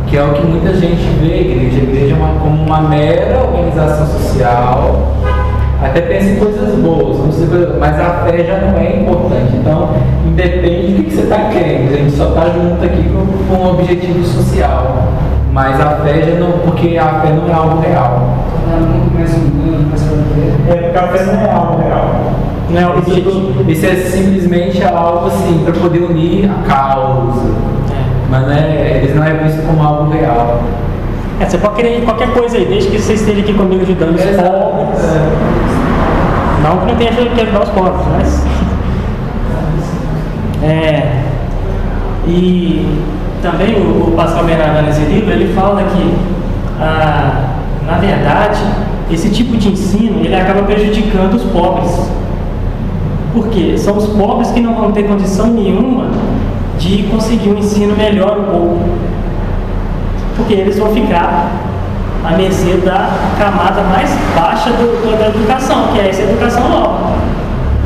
Que é o que muita gente vê a igreja. A igreja é como uma mera organização social, até pensa em coisas boas, mas a fé já não é importante. Então, independe do que você está querendo, a gente só está junto aqui com um objetivo social. Mas a fé já não, porque a fé não é algo real. Porque a fé não é algo real. Não é o objetivo. Isso é simplesmente algo assim, para poder unir a causa. Mas eles não é visto como algo real. Você pode querer qualquer coisa aí, desde que você esteja aqui comigo ajudando os pobres. Não que não tenha que ajudar os pobres, mas. E também o Pascal Bernardin nesse livro, ele fala que, na verdade, esse tipo de ensino ele acaba prejudicando os pobres. Por quê? São os pobres que não vão ter condição nenhuma de conseguir um ensino melhor um pouco. Porque eles vão ficar à mercê da camada mais baixa da educação, que é essa educação nova.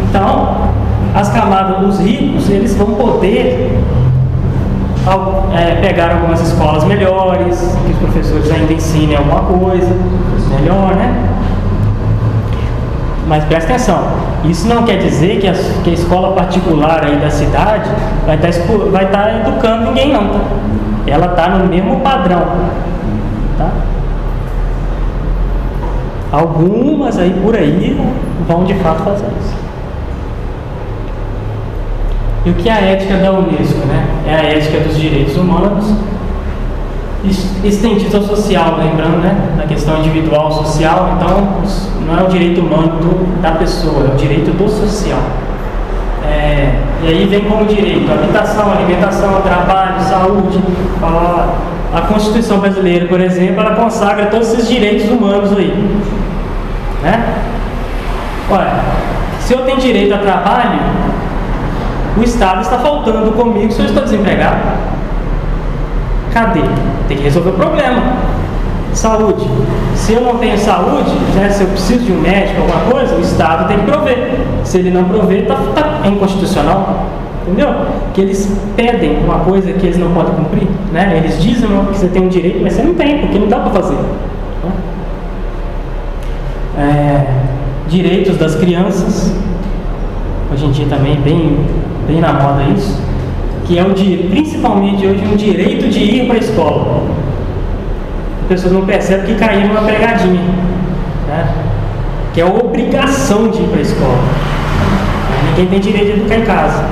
Então, as camadas dos ricos, eles vão poder pegar algumas escolas melhores, que os professores ainda ensinem alguma coisa melhor, né? Mas presta atenção, isso não quer dizer que a escola particular aí da cidade vai estar educando ninguém não, tá? Ela está no mesmo padrão, tá? Algumas aí por aí vão de fato fazer isso. E o que é a ética da Unesco, né? É a ética dos direitos humanos estendido ao social, lembrando, né? Da questão individual social, então não é o direito humano da pessoa, é o direito do social. E aí vem como direito habitação, alimentação, trabalho, saúde. A Constituição brasileira, por exemplo, ela consagra todos esses direitos humanos aí, né? Olha, se eu tenho direito a trabalho, o Estado está faltando comigo se eu estou desempregado. Cadê? Tem que resolver o problema. Saúde. Se eu não tenho saúde, né, se eu preciso de um médico, alguma coisa, o Estado tem que prover. Se ele não prover, é inconstitucional. Entendeu? Que eles pedem uma coisa que eles não podem cumprir. Né? Eles dizem que você tem um direito, mas você não tem, porque não dá para fazer. Direitos das crianças. Hoje em dia também bem na moda isso. Que é principalmente hoje um direito de ir para a escola. As pessoas não percebem que caíram numa pegadinha, né? Que é a obrigação de ir para a escola. Ninguém tem direito de educar em casa.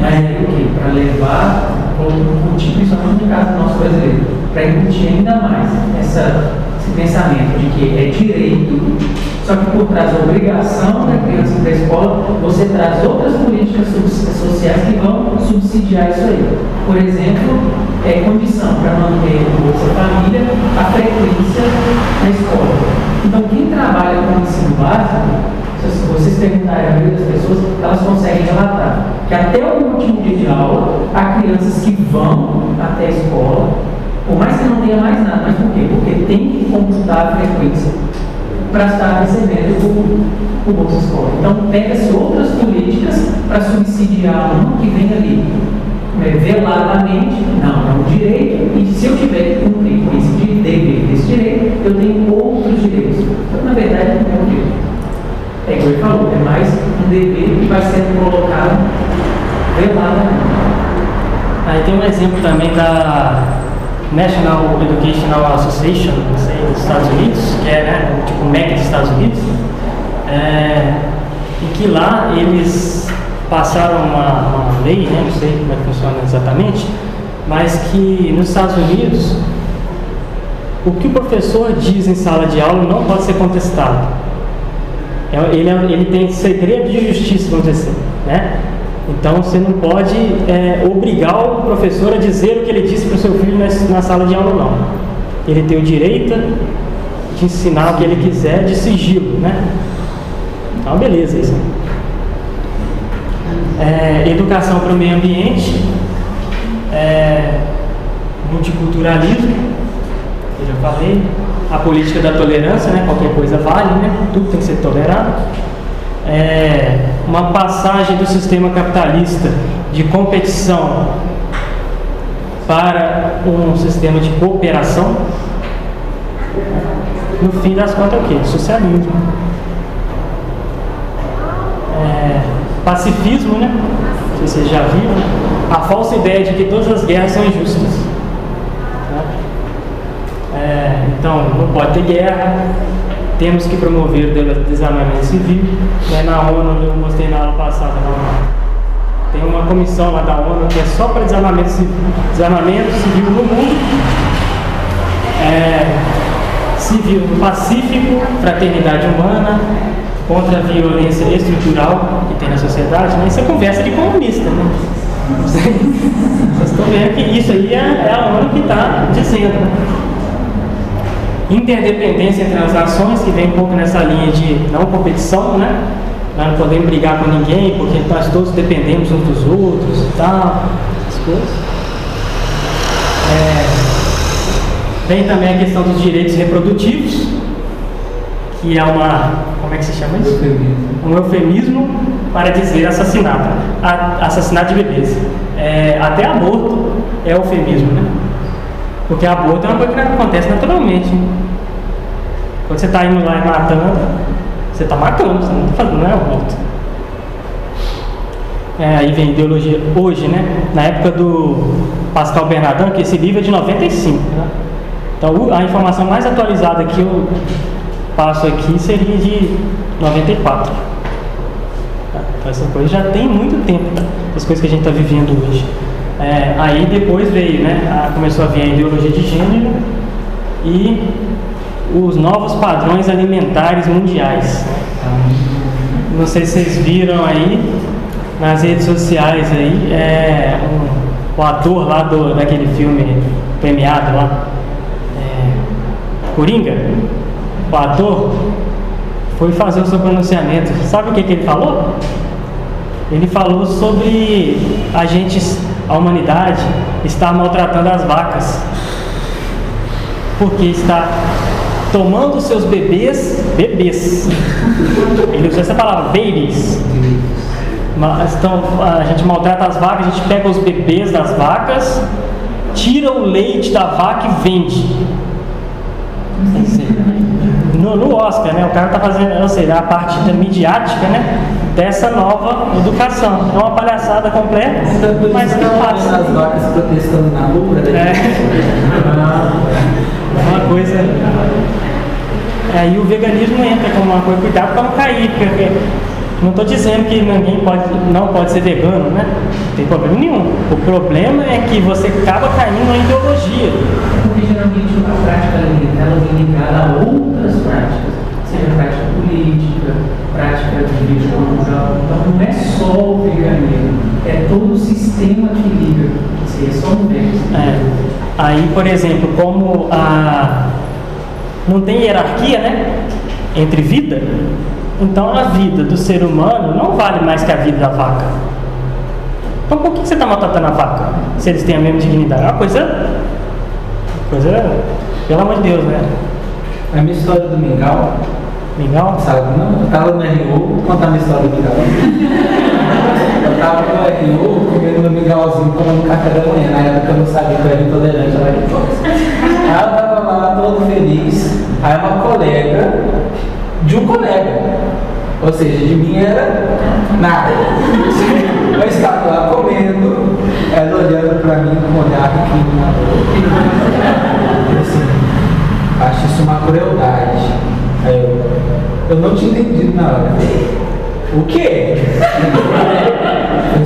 Mas o quê? Para levar o tipo, principalmente no caso do nosso brasileiro, para incutir ainda mais esse pensamento de que é direito, só que por trás da obrigação da criança ir para a escola, você traz outras políticas sociais que vão subsidiar isso aí. Por exemplo, condição para manter o Bolsa Família, a frequência na escola. Então, quem trabalha com o ensino básico, se vocês perguntarem a maioria das pessoas, elas conseguem relatar que até o último dia de aula, há crianças que vão até a escola, por mais que não tenha mais nada. Mas por quê? Porque tem que computar a frequência para estar recebendo o Bolsa Escola. Então, pega-se outras políticas para subsidiar uma que vem ali veladamente. Não, é um direito, e se eu tiver que cumprir com esse dever, esse direito, eu tenho outros direitos. Então, na verdade, não é um direito. É como ele falou, é mais um dever que vai sendo colocado veladamente. Aí tem um exemplo também da National Educational Association, não sei, dos Estados Unidos, que é, né, tipo o MEC dos Estados Unidos, e que lá eles passaram uma lei, né, não sei como é que funciona exatamente, mas que nos Estados Unidos o que o professor diz em sala de aula não pode ser contestado. Ele tem segredo de justiça, vamos dizer assim, né? Então você não pode obrigar o professor a dizer o que ele disse para o seu filho na sala de aula, não. Ele tem o direito de ensinar o que ele quiser de sigilo, né? Então, beleza, isso. Educação para o meio ambiente, multiculturalismo, eu já falei. A política da tolerância, né? Qualquer coisa vale, né? Tudo tem que ser tolerado. Uma passagem do sistema capitalista de competição para um sistema de cooperação. No fim das contas é o quê? Socialismo. Pacifismo, né? Não sei se vocês já viram, né? A falsa ideia de que todas as guerras são injustas. Então, não pode ter guerra, temos que promover o desarmamento civil. Na ONU, eu mostrei na aula passada, tem uma comissão lá da ONU que é só para desarmamento civil no mundo, civil no Pacífico, fraternidade humana, contra a violência estrutural que tem na sociedade. Isso é conversa de comunista, né? Vocês estão vendo que isso aí é a ONU que está dizendo, né? Interdependência entre as nações, que vem um pouco nessa linha de não competição, né? Nós não podemos brigar com ninguém, porque nós todos dependemos uns dos outros e tal, essas coisas. Tem também a questão dos direitos reprodutivos, que é como é que se chama isso? Um eufemismo para dizer assassinato. Assassinato de bebês. Até aborto é eufemismo, né? Porque aborto é uma coisa que acontece naturalmente. Quando você está indo lá e matando, você está matando, você não está fazendo, não é aborto. Aí vem ideologia hoje, né? Na época do Pascal Bernardin, que esse livro é de 95. Né? Então a informação mais atualizada que eu passo aqui seria de 94. Então essa coisa já tem muito tempo, tá? As coisas que a gente está vivendo hoje. Aí depois veio, né? Começou a vir a ideologia de gênero e os novos padrões alimentares mundiais. Não sei se vocês viram aí nas redes sociais aí, o ator lá daquele filme premiado lá, Coringa, o ator foi fazer o seu pronunciamento. Sabe o que ele falou? Ele falou sobre a humanidade estar maltratando as vacas. porque está tomando seus bebês, ele usa essa palavra, babies. Então, a gente maltrata as vacas, a gente pega os bebês das vacas, tira o leite da vaca e vende. No Oscar, né? O cara está fazendo, ou seja, a parte midiática, né? Dessa nova educação. É uma palhaçada completa, mas que faz. As vacas protestando na rua, né? Uma coisa. Aí o veganismo entra como uma coisa, cuidado para não cair, porque não estou dizendo que ninguém não pode ser vegano, né? Não tem problema nenhum. O problema é que você acaba caindo na ideologia. Porque geralmente uma prática ela vem ligada a outras práticas, seja prática política, prática de vida cultural. Então não é só o veganismo, é todo o sistema que liga. É só um veganismo. Aí, por exemplo, como não tem hierarquia, né? Entre vida. Então a vida do ser humano não vale mais que a vida da vaca. Então por que você está maltratando a vaca? Se eles têm a mesma dignidade. É uma coisa, pelo amor de Deus, né? A minha história do mingau, sabe? Não, eu estava no RU, vou contar a minha história do mingau. Eu estava no RU comendo meu mingauzinho, tomando café da manhã. Na época eu não sabia que eu era intolerante à lactose. Aí eu estava lá todo feliz. Aí uma colega de um colega, ou seja, de mim era nada. Eu estava lá comendo, ela olhando para mim com um olhar recriminador. Assim, acho isso uma crueldade. Aí eu não tinha entendido na hora. O quê?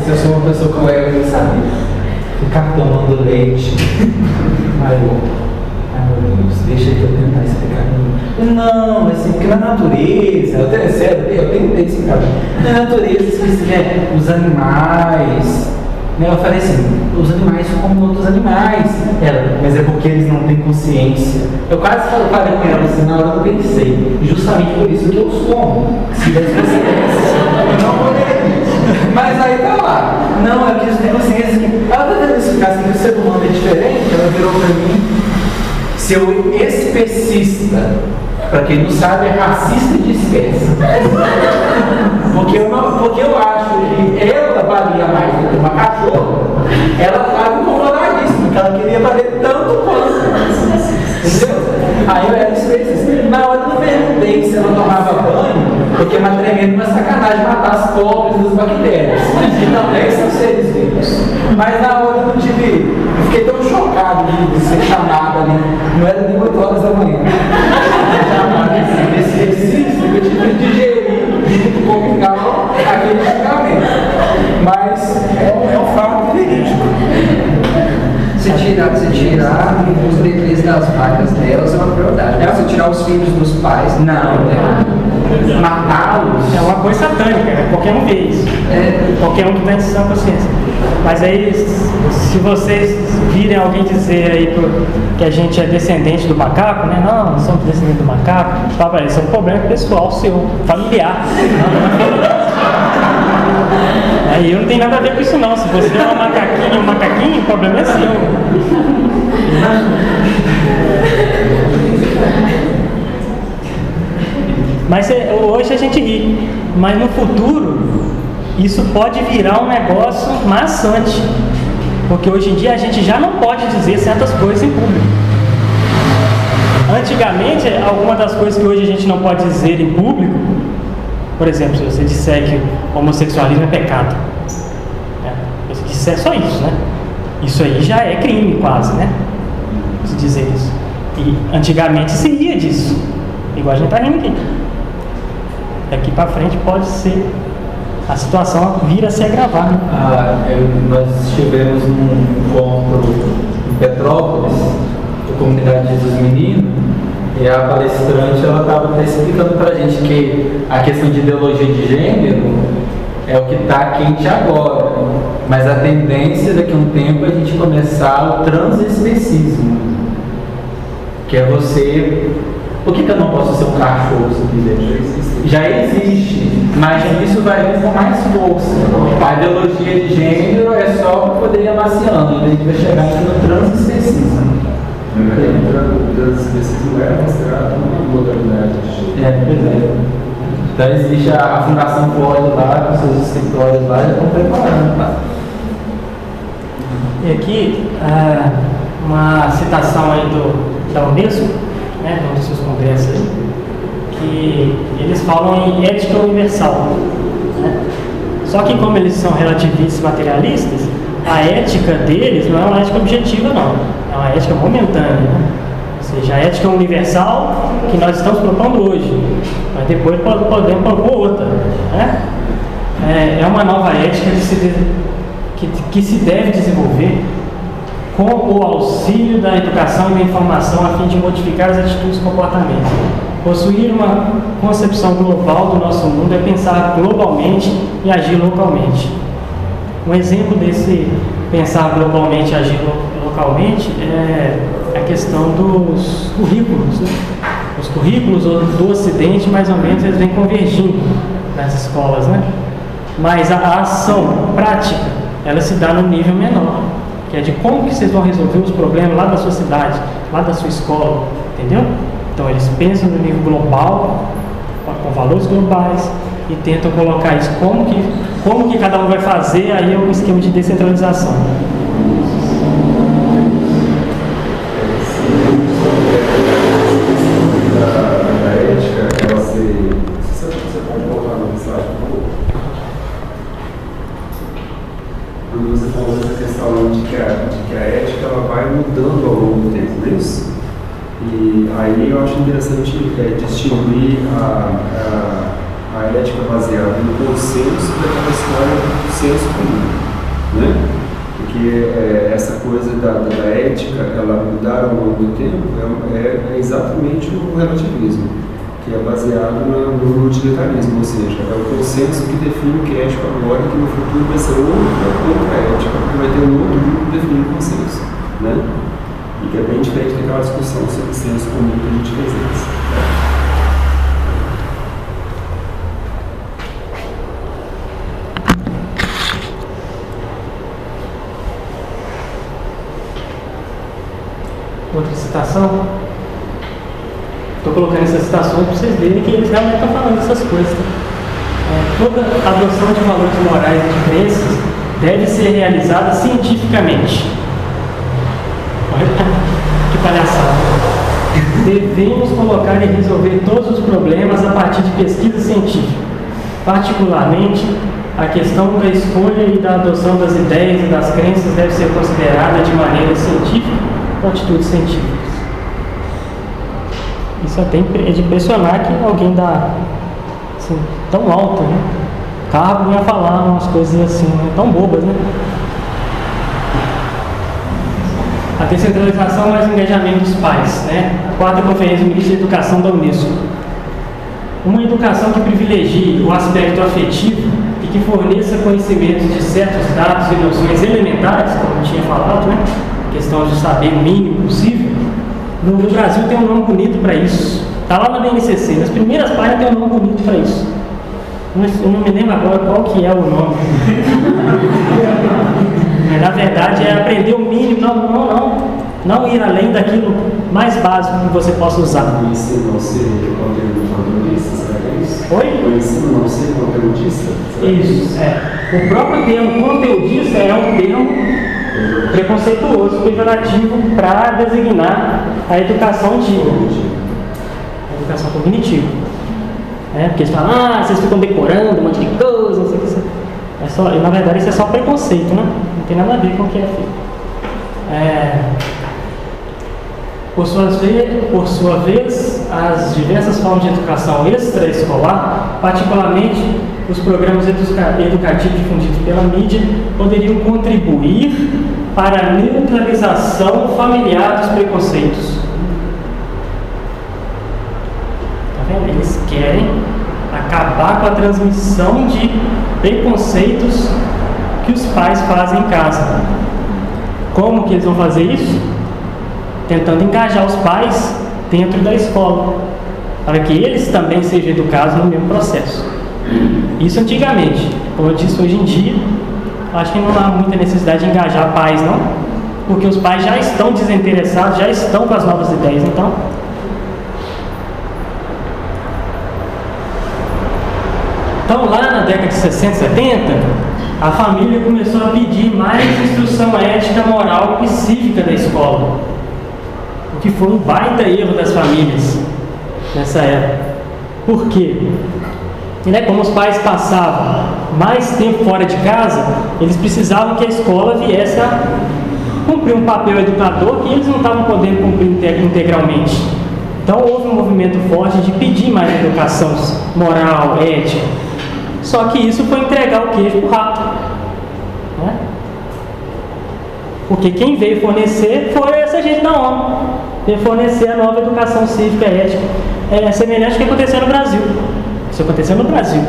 Se eu sou uma pessoa com ego, eu não sabia. Ficar tomando leite. Ai meu Deus, deixa que eu tentar explicar. Não, assim, porque na natureza, eu tentei explicar. Na natureza, né, os animais, né, eu falei assim, os animais são como outros animais. Ela, mas é porque eles não têm consciência. Eu quase falei com ela assim, na hora eu pensei, justamente por isso que eu os como. Se tivesse consciência, eu não poderia. Mas aí tá lá. Não, é que eles têm consciência que. Ela tá tentando explicar assim, que o ser humano é diferente, ela virou pra mim. Seu especista, para quem não sabe, é racista de espécie. Porque eu acho que ela valia mais do que uma cachorra, ela estava incomodadíssima, porque ela queria valer tanto quanto. Entendeu? Aí eu era especista. Na hora eu não perguntei se ela tomava banho, porque é uma tremenda sacanagem matar as pobres das bactérias, que também são seres vivos. Mas na hora eu não tive. Eu fiquei tão chocado de ser chamado ali. Não era nem 8 horas da manhã. Esse exercício que eu tive que digerir junto com o mingau aquele julgamento. Mas é um fato verídico. Se tirar os bebês das vacas delas é uma crueldade. Se tirar os filhos dos pais, não. Matá-los é uma coisa satânica, né? Qualquer um fez. Qualquer um que tem essa consciência. Mas aí, se vocês virem alguém dizer aí que a gente é descendente do macaco, né? Não somos descendentes do macaco. Isso é um problema pessoal seu, familiar. Aí eu não tenho nada a ver com isso não. Se você é um macaquinho, o problema é seu. Mas hoje a gente ri, mas no futuro isso pode virar um negócio maçante, porque hoje em dia a gente já não pode dizer certas coisas em público. Antigamente, algumas das coisas que hoje a gente não pode dizer em público, por exemplo, se você disser que o homossexualismo é pecado, né? Se você disser só isso, né? Isso aí já é crime quase, né? Se dizer isso. E antigamente se ria disso, igual a gente está rindo aqui. Daqui para frente pode ser, a situação vira a se agravar, né? Nós estivemos num encontro em Petrópolis, da comunidade dos meninos, e a palestrante estava explicando para a gente que a questão de ideologia de gênero é o que está quente agora, mas a tendência daqui a um tempo é a gente começar o transespecismo, que é você. Por que eu não posso ser um cachorro, se quiser? Já existe, mas isso vai vir com mais força. A ideologia de gênero é só para poder ir amaciando, e a gente vai chegar aqui no transespecismo. O racismo é considerado uma modalidade de gênero. Então existe a Fundação Floyd lá, com seus escritórios lá, já estão preparando. Tá? E aqui, uma citação aí da Unesco, né, de um dos seus congressos aí, que eles falam em ética universal. Né? Só que como eles são relativistas materialistas, a ética deles não é uma ética objetiva, não. É uma ética momentânea. Né? Ou seja, a ética universal que nós estamos propondo hoje, mas depois podemos propor outra. Né? É uma nova ética que se deve desenvolver com o auxílio da educação e da informação a fim de modificar as atitudes e comportamentos. Possuir uma concepção global do nosso mundo é pensar globalmente e agir localmente. Um exemplo desse pensar globalmente e agir localmente é a questão dos currículos. Né? Os currículos do Ocidente, mais ou menos, eles vêm convergindo nas escolas, né? Mas a ação prática, ela se dá no nível menor, que é de como que vocês vão resolver os problemas lá da sua cidade, lá da sua escola, entendeu? Então eles pensam no nível global, com valores globais, e tentam colocar isso, como que cada um vai fazer, aí é um esquema de descentralização. Da ética, ela você pode voltar no slide, por favor? Quando você falou dessa questão de que a ética ela vai mudando ao longo do tempo, não é isso? E aí eu acho interessante distinguir a ética baseada no consenso daquela história do senso comum, né? Porque essa coisa da ética, ela mudar ao longo do tempo, é exatamente o relativismo, que é baseado no utilitarismo, ou seja, é o consenso que define o que é ético agora, que no futuro vai ser outra ética, porque vai ter um outro grupo que define o consenso, né? E que é bem diferente daquela discussão sobre o senso comum que a gente fez antes. Outra citação. Estou colocando essas citações para vocês verem que eles realmente estão falando essas coisas. Toda adoção de valores morais e de crenças deve ser realizada cientificamente. Olha que palhaçada. Devemos colocar e resolver todos os problemas a partir de pesquisa científica, particularmente a questão da escolha e da adoção das ideias e das crenças deve ser considerada de maneira científica com atitudes científicas. Isso até é de impressionar que alguém assim, tão alto, né? Cargo ia falar umas coisas assim, né? Tão bobas, né? A descentralização mais o engajamento dos pais, né? A quarta conferência do Ministro da Educação da Unesco. Uma educação que privilegie o aspecto afetivo e que forneça conhecimentos de certos dados e noções elementares, como eu tinha falado, né? Questão de saber o mínimo possível. No Brasil tem um nome bonito para isso. Está lá na BNCC, nas primeiras páginas tem um nome bonito para isso. Eu não me lembro agora qual que é o nome. Mas na verdade é aprender o mínimo, não ir além daquilo mais básico que você possa usar. O ensino não ser conteudista, será que é isso? Oi? O ensino não ser conteudista? Isso, O próprio termo conteudista é um termo preconceituoso, pejorativo para designar a educação antiga, a educação cognitiva. Porque eles falam, vocês ficam decorando um monte de coisa, não sei o que. Na verdade, isso é só preconceito, né? Não tem nada a ver com o que é feito. Por sua vez, as diversas formas de educação extraescolar, particularmente os programas educativos difundidos pela mídia, poderiam contribuir para a neutralização familiar dos preconceitos. Tá vendo? Eles querem acabar com a transmissão de preconceitos que os pais fazem em casa. Como que eles vão fazer isso? Tentando engajar os pais dentro da escola, para que eles também sejam educados no mesmo processo. Isso antigamente. Como eu disse, hoje em dia, acho que não há muita necessidade de engajar pais, não. porque os pais já estão desinteressados, já estão com as novas ideias. Então lá na década de 60, 70, a família começou a pedir mais instrução ética, moral e cívica da escola, o que foi um baita erro das famílias nessa época. Por quê? Como os pais passavam mais tempo fora de casa, eles precisavam que a escola viesse a cumprir um papel educador que eles não estavam podendo cumprir integralmente. Então houve um movimento forte de pedir mais educação moral, ética. Só que isso foi entregar o queijo para o rato, né? Porque quem veio fornecer foi essa gente da ONU, veio fornecer a nova educação cívica e ética. É semelhante ao que aconteceu no Brasil. Isso aconteceu no Brasil.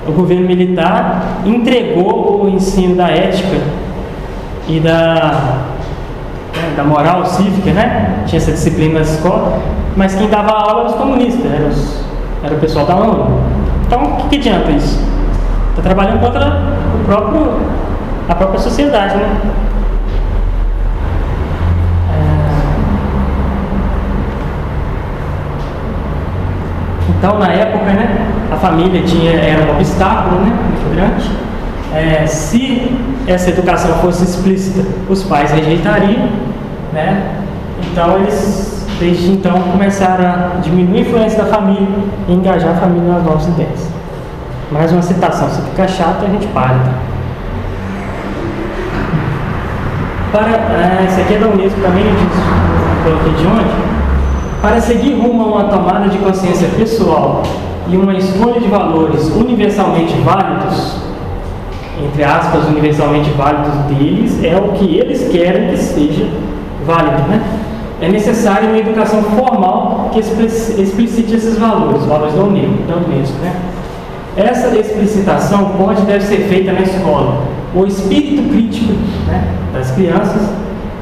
O governo militar entregou o ensino da ética e da moral cívica, né? Tinha essa disciplina na escola, mas quem dava aula eram os comunistas, era o pessoal da ONU. Então, o que adianta isso? Está trabalhando contra a própria sociedade, né? Então, na época, né, a família era um obstáculo, né, muito grande. Se essa educação fosse explícita, os pais rejeitariam, né? Então, eles, desde então, começaram a diminuir a influência da família e engajar a família nas novas ideias. Mais uma citação, se ficar chato, a gente para. Esse aqui é da Unesco também, eu coloquei de onde? Para seguir rumo a uma tomada de consciência pessoal e uma escolha de valores universalmente válidos, entre aspas, universalmente válidos deles, é o que eles querem que seja válido, né? É necessária uma educação formal que explicite esses valores da Unesco, né? Essa explicitação pode e deve ser feita na escola. O espírito crítico, né, das crianças,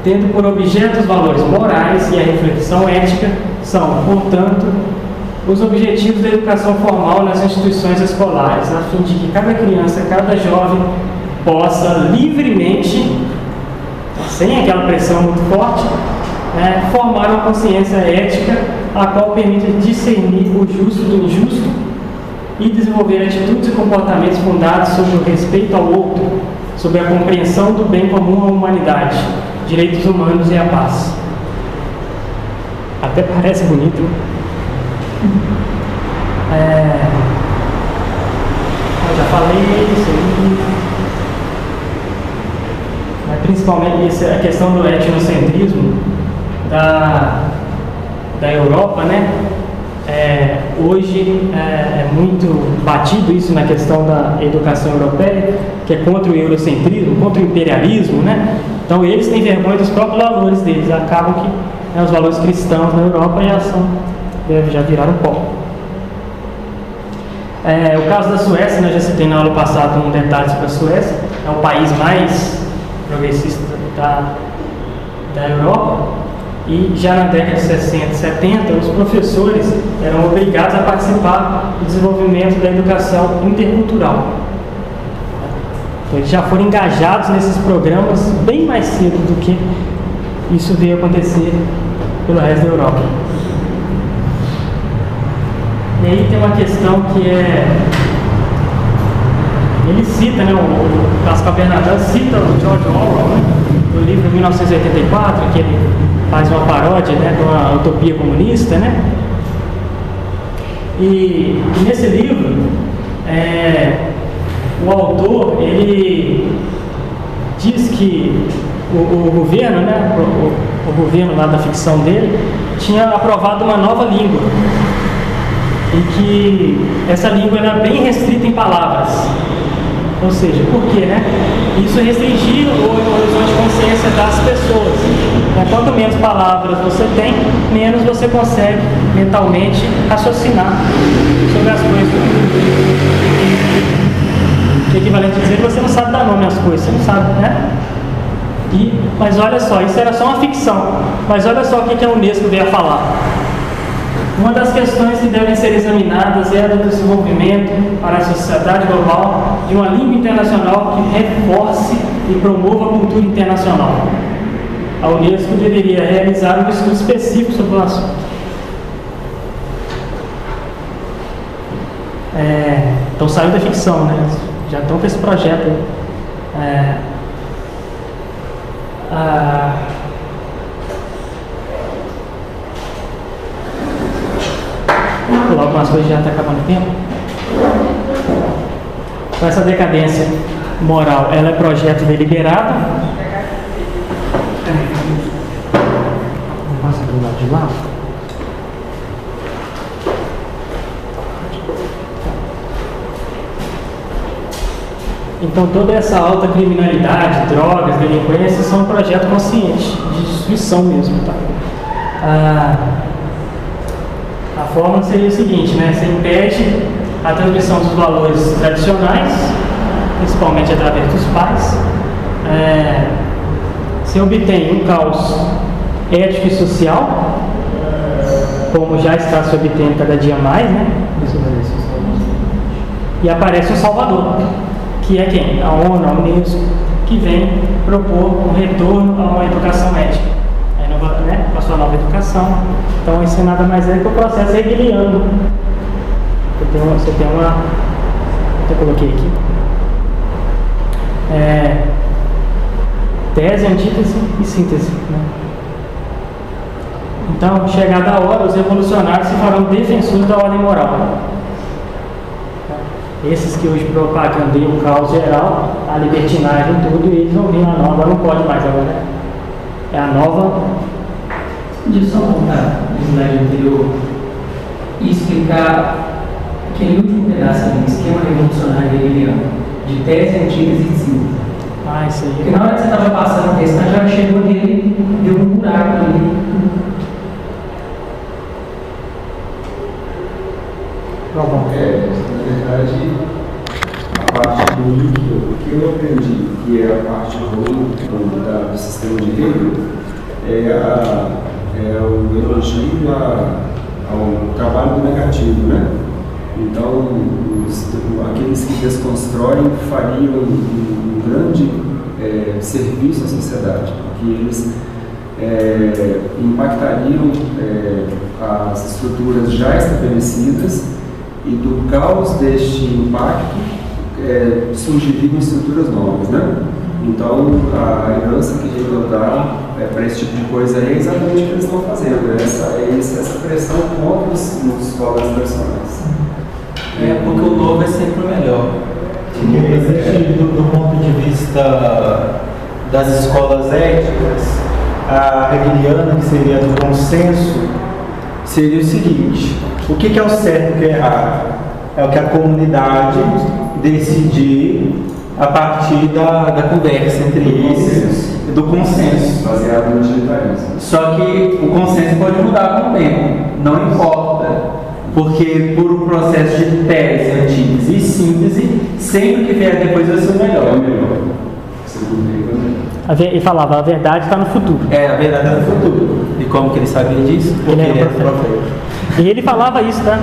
tendo por objeto os valores morais e a reflexão ética, são, portanto, os objetivos da educação formal nas instituições escolares, a fim de que cada criança, cada jovem, possa livremente, sem aquela pressão muito forte, formar uma consciência ética, a qual permite discernir o justo do injusto e desenvolver atitudes e comportamentos fundados sobre o respeito ao outro, sobre a compreensão do bem comum à humanidade, direitos humanos e a paz. Até parece bonito, né? Eu já falei isso aí, mas principalmente a questão do etnocentrismo da Europa, né? Hoje é muito batido isso na questão da educação europeia, que é contra o eurocentrismo, contra o imperialismo, né? Então eles têm vergonha dos próprios valores deles, acabam que os valores cristãos na Europa já viraram pó. O caso da Suécia, né, eu já citei na aula passada um detalhe sobre a Suécia, é o país mais progressista da Europa. E já na década de 60 e 70, os professores eram obrigados a participar do desenvolvimento da educação intercultural. Então, eles já foram engajados nesses programas bem mais cedo do que isso veio acontecer pelo resto da Europa. E aí tem uma questão que ele cita, né, o Pascal Bernardin cita o George Orwell, né, no livro 1984, que ele faz uma paródia, né, de uma utopia comunista, né? E nesse livro, o autor, ele diz que o governo, né, o governo lá da ficção dele, tinha aprovado uma nova língua e que essa língua era bem restrita em palavras. Ou seja, por quê, né? Isso restringia o horizonte de consciência das pessoas. Quanto menos palavras você tem, menos você consegue mentalmente raciocinar sobre as coisas. O equivalente a dizer que você não sabe dar nome às coisas, você não sabe, né? Mas olha só, isso era só uma ficção. Mas olha só o que a Unesco veio a falar. Uma das questões que devem ser examinadas é a do desenvolvimento para a sociedade global de uma língua internacional que reforce e promova a cultura internacional. A Unesco deveria realizar um estudo específico sobre o assunto. Então saiu da ficção, né? Já estão com esse projeto aí. Vou pular algumas coisas, já está acabando o tempo. Então, essa decadência moral, ela é projeto deliberado. Passa do lado de lá. Então, toda essa alta criminalidade, drogas, delinquência, são um projeto consciente, de destruição mesmo, tá? A forma seria o seguinte, né? Você impede a transmissão dos valores tradicionais, principalmente através dos pais. Você obtém um caos ético e social, como já está se obtendo cada dia mais, né? E aparece um salvador, que é quem? A ONU, a Unesco, que vem propor um retorno a uma educação ética, né? Com a sua nova educação. Então, isso nada mais é que o processo hegeliano. Você tem uma. Eu coloquei aqui. Tese, antítese e síntese. Né? Então, chegada a hora, os revolucionários se farão defensores da ordem moral. Esses que hoje propagandam o caos geral, a libertinagem e tudo, eles vão vir a nova, não pode mais agora. É a nova. Deixa eu só voltar no slide anterior e explicar aquele último pedaço ali, esquema revolucionário hegeliano, de tese, antítese e síntese. Isso aí. Porque na hora que você estava passando o texto, já chegou nele, deu um buraco ali. Na verdade, a parte ruim que eu aprendi, que é a parte ruim do sistema de Hegel, é o elogio ao trabalho do negativo, né? Então, aqueles que desconstroem fariam um grande serviço à sociedade, porque eles impactariam as estruturas já estabelecidas e do caos deste impacto surgiriam estruturas novas, né? Então, a herança que Hegel dá para esse tipo de coisa é exatamente o que eles estão fazendo, essa pressão contra os valores personais. Porque o novo é sempre o melhor. Existe, do ponto de vista das escolas éticas, a hegeliana, que seria do consenso, seria o seguinte: o que é o certo e o que é errado? É o que a comunidade decidir a partir da conversa entre eles, do consenso. Baseado no utilitarismo. Só que o consenso pode mudar com o tempo, não importa. Porque por um processo de tese, antítese e síntese, sempre que vier depois vai ser o melhor. É o melhor. Ele falava, a verdade está no futuro. A verdade está no futuro. E como que ele sabia disso? Porque ele era profeta. E ele falava isso, tá?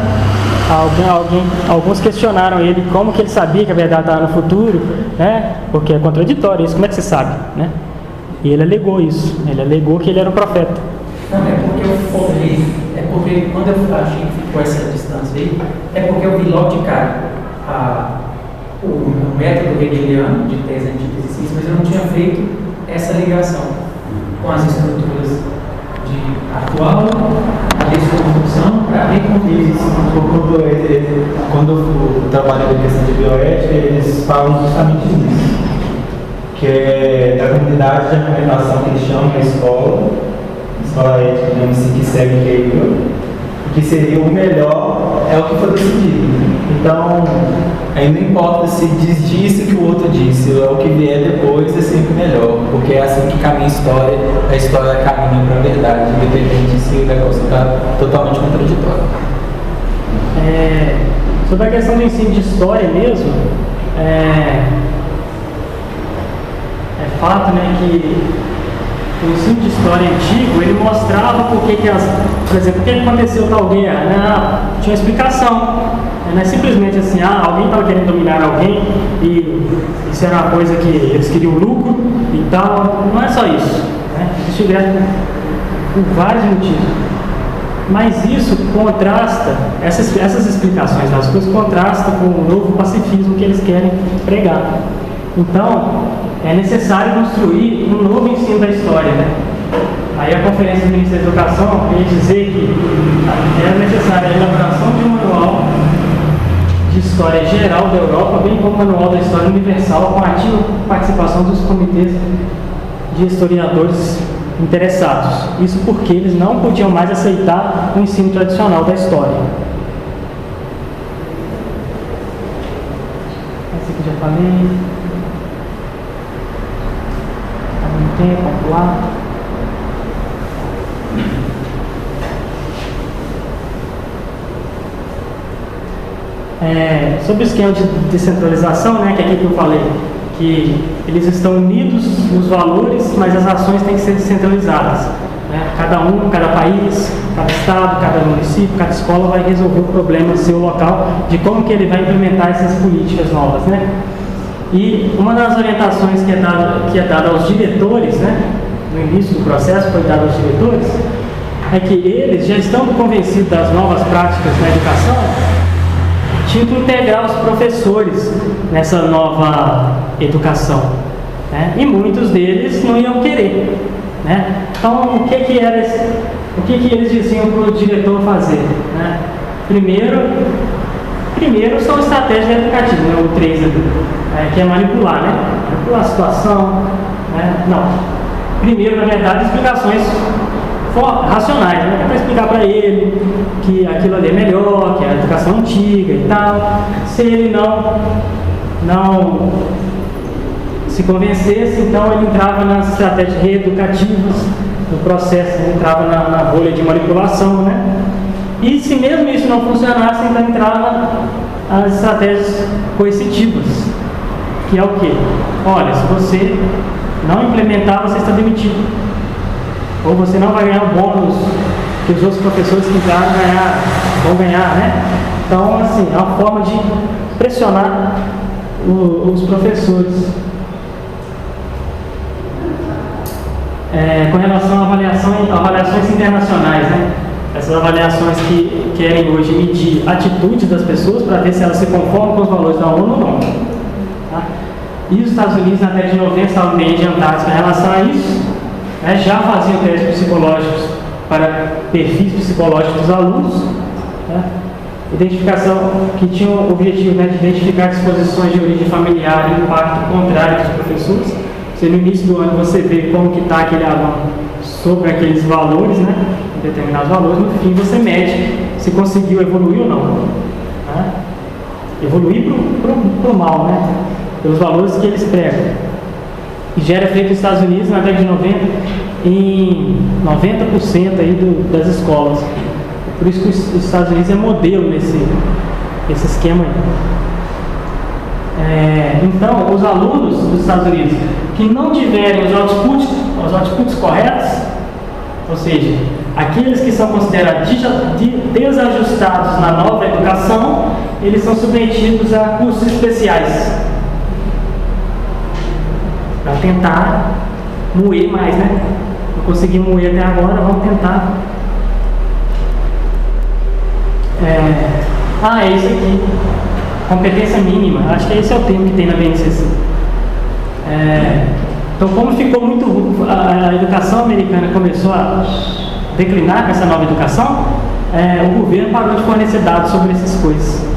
Alguns questionaram ele como que ele sabia que a verdade estava no futuro, né? Porque é contraditório isso, como é que você sabe, né? E ele alegou isso, ele alegou que ele era um profeta. Não, porque quando eu achei que ficou essa distância aí, é porque eu vi logo de cara o método hegeliano de tese, antítese e síntese, mas eu não tinha feito essa ligação com as estruturas de atual, a desconstrução para a reconstrução. Quando eu trabalho na questão de bioética, eles falam justamente disso, que é da comunidade de argumentação que eles chamam a escola ética, digamos assim, que segue Hegel, que seria o melhor, é o que foi decidido. Então, aí não importa se diz disso que o outro disse, é o que vier depois é sempre melhor, porque é assim que caminha a história caminha para a verdade, independente se o negócio está totalmente contraditório. Sobre a questão do ensino de história mesmo, é fato, né, que o ensino de história antigo, ele mostrava por exemplo, por que aconteceu tal guerra, né? Tinha uma explicação. Não é simplesmente assim, alguém estava querendo dominar alguém e isso era uma coisa que eles queriam lucro e tal. Não é só isso. Né? Isso é por vários motivos. Mas isso contrasta, essas explicações das coisas contrastam com o novo pacifismo que eles querem pregar. Então, é necessário construir um novo ensino da história. Né? Aí a Conferência do Ministério da Educação veio dizer que é necessária a elaboração de um manual de história geral da Europa, bem como o manual da história universal, com a ativa participação dos comitês de historiadores interessados. Isso porque eles não podiam mais aceitar o ensino tradicional da história. Esse aqui já falei. Há muito tempo, vamos lá. Sobre o esquema de descentralização, né, que é aqui que eu falei, que eles estão unidos nos valores, mas as ações têm que ser descentralizadas. Né? Cada país, cada estado, cada município, cada escola vai resolver o problema do seu local, de como que ele vai implementar essas políticas novas. Né? E uma das orientações que é dada aos diretores, né, no início do processo foi dada aos diretores, é que eles, já estando convencidos das novas práticas na educação, tinham que integrar os professores nessa nova educação, né? E muitos deles não iam querer, né? Então, o que eles diziam para o diretor fazer, né? Primeiro são estratégias educativas, né? O 3 ali, que é manipular, né? Manipular a situação, né? Não. Primeiro, na verdade, explicações racionais, né? Para explicar para ele que aquilo ali é melhor, que é a educação antiga e tal. Se ele não se convencesse, então ele entrava nas estratégias reeducativas do processo, ele entrava na bolha de manipulação, né? E se mesmo isso não funcionasse, então entrava as estratégias coercitivas, que é o quê? Olha, se você não implementar, você está demitido. Ou você não vai ganhar o bônus que os outros professores que entraram vão ganhar, né? Então, assim, é uma forma de pressionar os professores. Com relação a avaliações internacionais, né? Essas avaliações que querem hoje medir atitudes das pessoas para ver se elas se conformam com os valores da ONU ou não. Tá? E os Estados Unidos, na década de 90, estavam bem adiantados com relação a isso. Já faziam testes psicológicos para perfis psicológicos dos alunos, né? Identificação que tinha o objetivo, né, de identificar disposições de origem familiar e impacto contrário dos professores. Se no início do ano você vê como que está aquele aluno sobre aqueles valores, né, determinados valores, no fim você mede se conseguiu evoluir ou não. Né? Evoluir para o mal, né? Pelos valores que eles pregam. E já era feito nos Estados Unidos na década de 90 em 90% aí das escolas. Por isso que os Estados Unidos é modelo nesse esquema aí. Então, os alunos dos Estados Unidos que não tiverem os outputs corretos, ou seja, aqueles que são considerados desajustados na nova educação, eles são submetidos a cursos especiais. Para tentar moer mais, né? Não consegui moer até agora, vamos tentar. É isso aqui. Competência mínima. Acho que esse é o termo que tem na BNCC. Então, como ficou muito... A educação americana começou a declinar com essa nova educação, o governo parou de fornecer dados sobre essas coisas.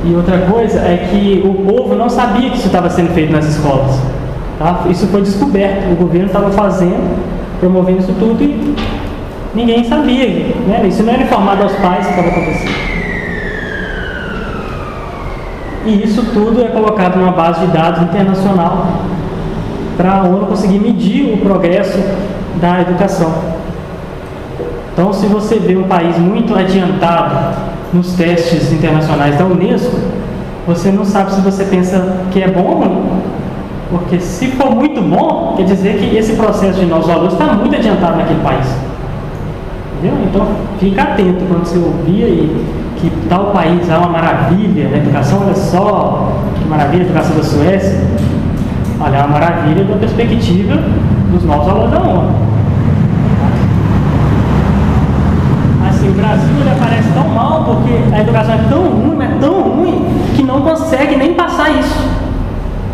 E outra coisa é que o povo não sabia que isso estava sendo feito nas escolas. Tá? Isso foi descoberto. O governo estava promovendo isso tudo e ninguém sabia. Né? Isso não era informado aos pais que estava acontecendo. E isso tudo é colocado numa base de dados internacional para a ONU conseguir medir o progresso da educação. Então, se você vê um país muito adiantado nos testes internacionais da Unesco, você não sabe se você pensa que é bom ou ruim. Porque se for muito bom, quer dizer que esse processo de novos valores está muito adiantado naquele país. Entendeu? Então, fica atento quando você ouvir e que tal país é uma maravilha, a educação, olha só, que maravilha a educação da Suécia. Olha, é uma maravilha da perspectiva dos novos valores da ONU. Assim, o Brasil ele aparece tão mal porque a educação é tão ruim, mas tão ruim, que não consegue nem passar isso,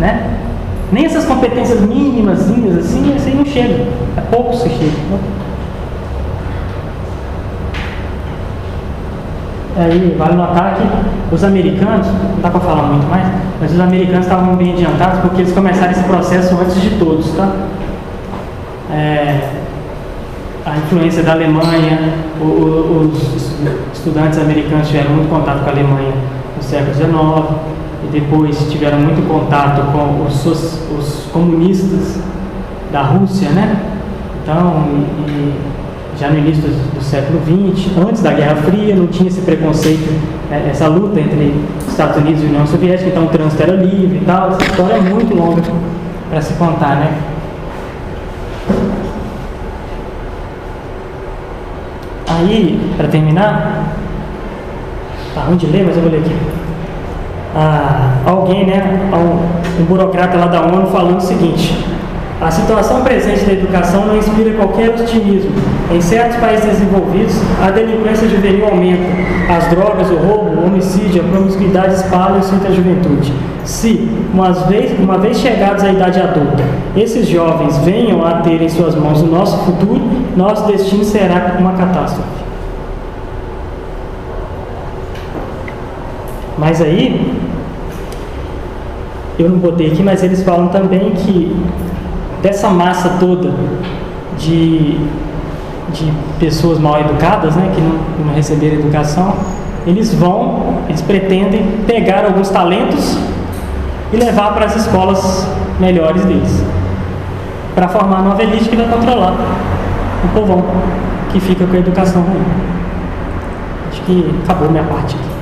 né? Nem essas competências mínimas, assim, isso aí não chega. É poucos que chegam. Aí vale notar que os americanos, não dá para falar muito mais, mas os americanos estavam bem adiantados porque eles começaram esse processo antes de todos, tá? A influência da Alemanha, os estudantes americanos tiveram muito contato com a Alemanha no século XIX e depois tiveram muito contato com os comunistas da Rússia, né? Então, já no início do século XX, antes da Guerra Fria, não tinha esse preconceito, essa luta entre Estados Unidos e União Soviética, então o trânsito era livre e tal. Essa história é muito longa para se contar, né? Aí, para terminar, tá ruim de ler, mas eu vou ler aqui. Alguém, né, um burocrata lá da ONU falando o seguinte: a situação presente da educação não inspira qualquer otimismo. Em certos países desenvolvidos, a delinquência juvenil aumenta, as drogas, o roubo, o homicídio, a promiscuidade espalham-se entre a juventude. Se, uma vez chegados à idade adulta, esses jovens venham a ter em suas mãos o nosso futuro, nosso destino será uma catástrofe. Mas aí, eu não botei aqui, mas eles falam também que dessa massa toda de pessoas mal educadas, né, que não receberam educação, eles pretendem pegar alguns talentos e levar para as escolas melhores deles, para formar a nova elite que vai controlar o povão que fica com a educação ruim. Acho que acabou minha parte aqui.